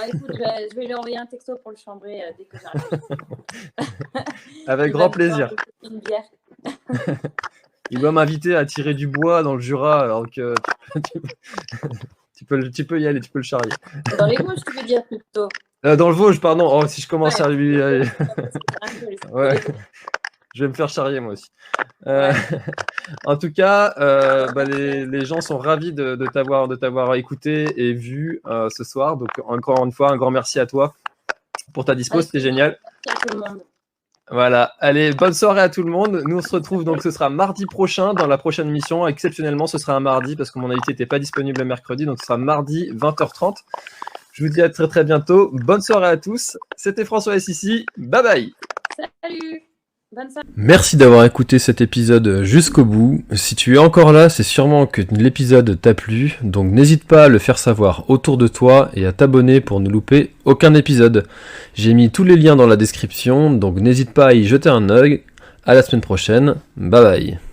Speaker 2: Écoute, je vais lui envoyer un texto pour le chambrer dès que j'arrive.
Speaker 1: Avec grand plaisir.
Speaker 2: Une bière.
Speaker 1: il doit m'inviter à tirer du bois dans le Jura, alors que tu peux y aller, tu peux le charrier.
Speaker 2: Dans les Vosges, tu veux dire plutôt.
Speaker 1: Dans le Vosges, pardon. Oh, si je commence
Speaker 2: Ouais.
Speaker 1: à lui...
Speaker 2: Ouais.
Speaker 1: Je vais me faire charrier moi aussi.
Speaker 2: Ouais.
Speaker 1: En tout cas, les gens sont ravis de t'avoir écouté et vu ce soir. Donc encore une fois, un grand merci à toi pour ta dispo, c'était génial.
Speaker 2: Merci à tout le monde.
Speaker 1: Voilà, allez, bonne soirée à tout le monde. Nous on se retrouve donc, ce sera mardi prochain dans la prochaine émission. Exceptionnellement, ce sera un mardi parce que mon invité n'était pas disponible le mercredi, donc ce sera mardi 20h30. Je vous dis à très très bientôt. Bonne soirée à tous. C'était François S ici. Bye bye.
Speaker 2: Salut. Bonne soirée.
Speaker 1: Merci d'avoir écouté cet épisode jusqu'au bout. Si tu es encore là, c'est sûrement que l'épisode t'a plu, donc n'hésite pas à le faire savoir autour de toi et à t'abonner pour ne louper aucun épisode. J'ai mis tous les liens dans la description, donc n'hésite pas à y jeter un œil. À la semaine prochaine. Bye bye.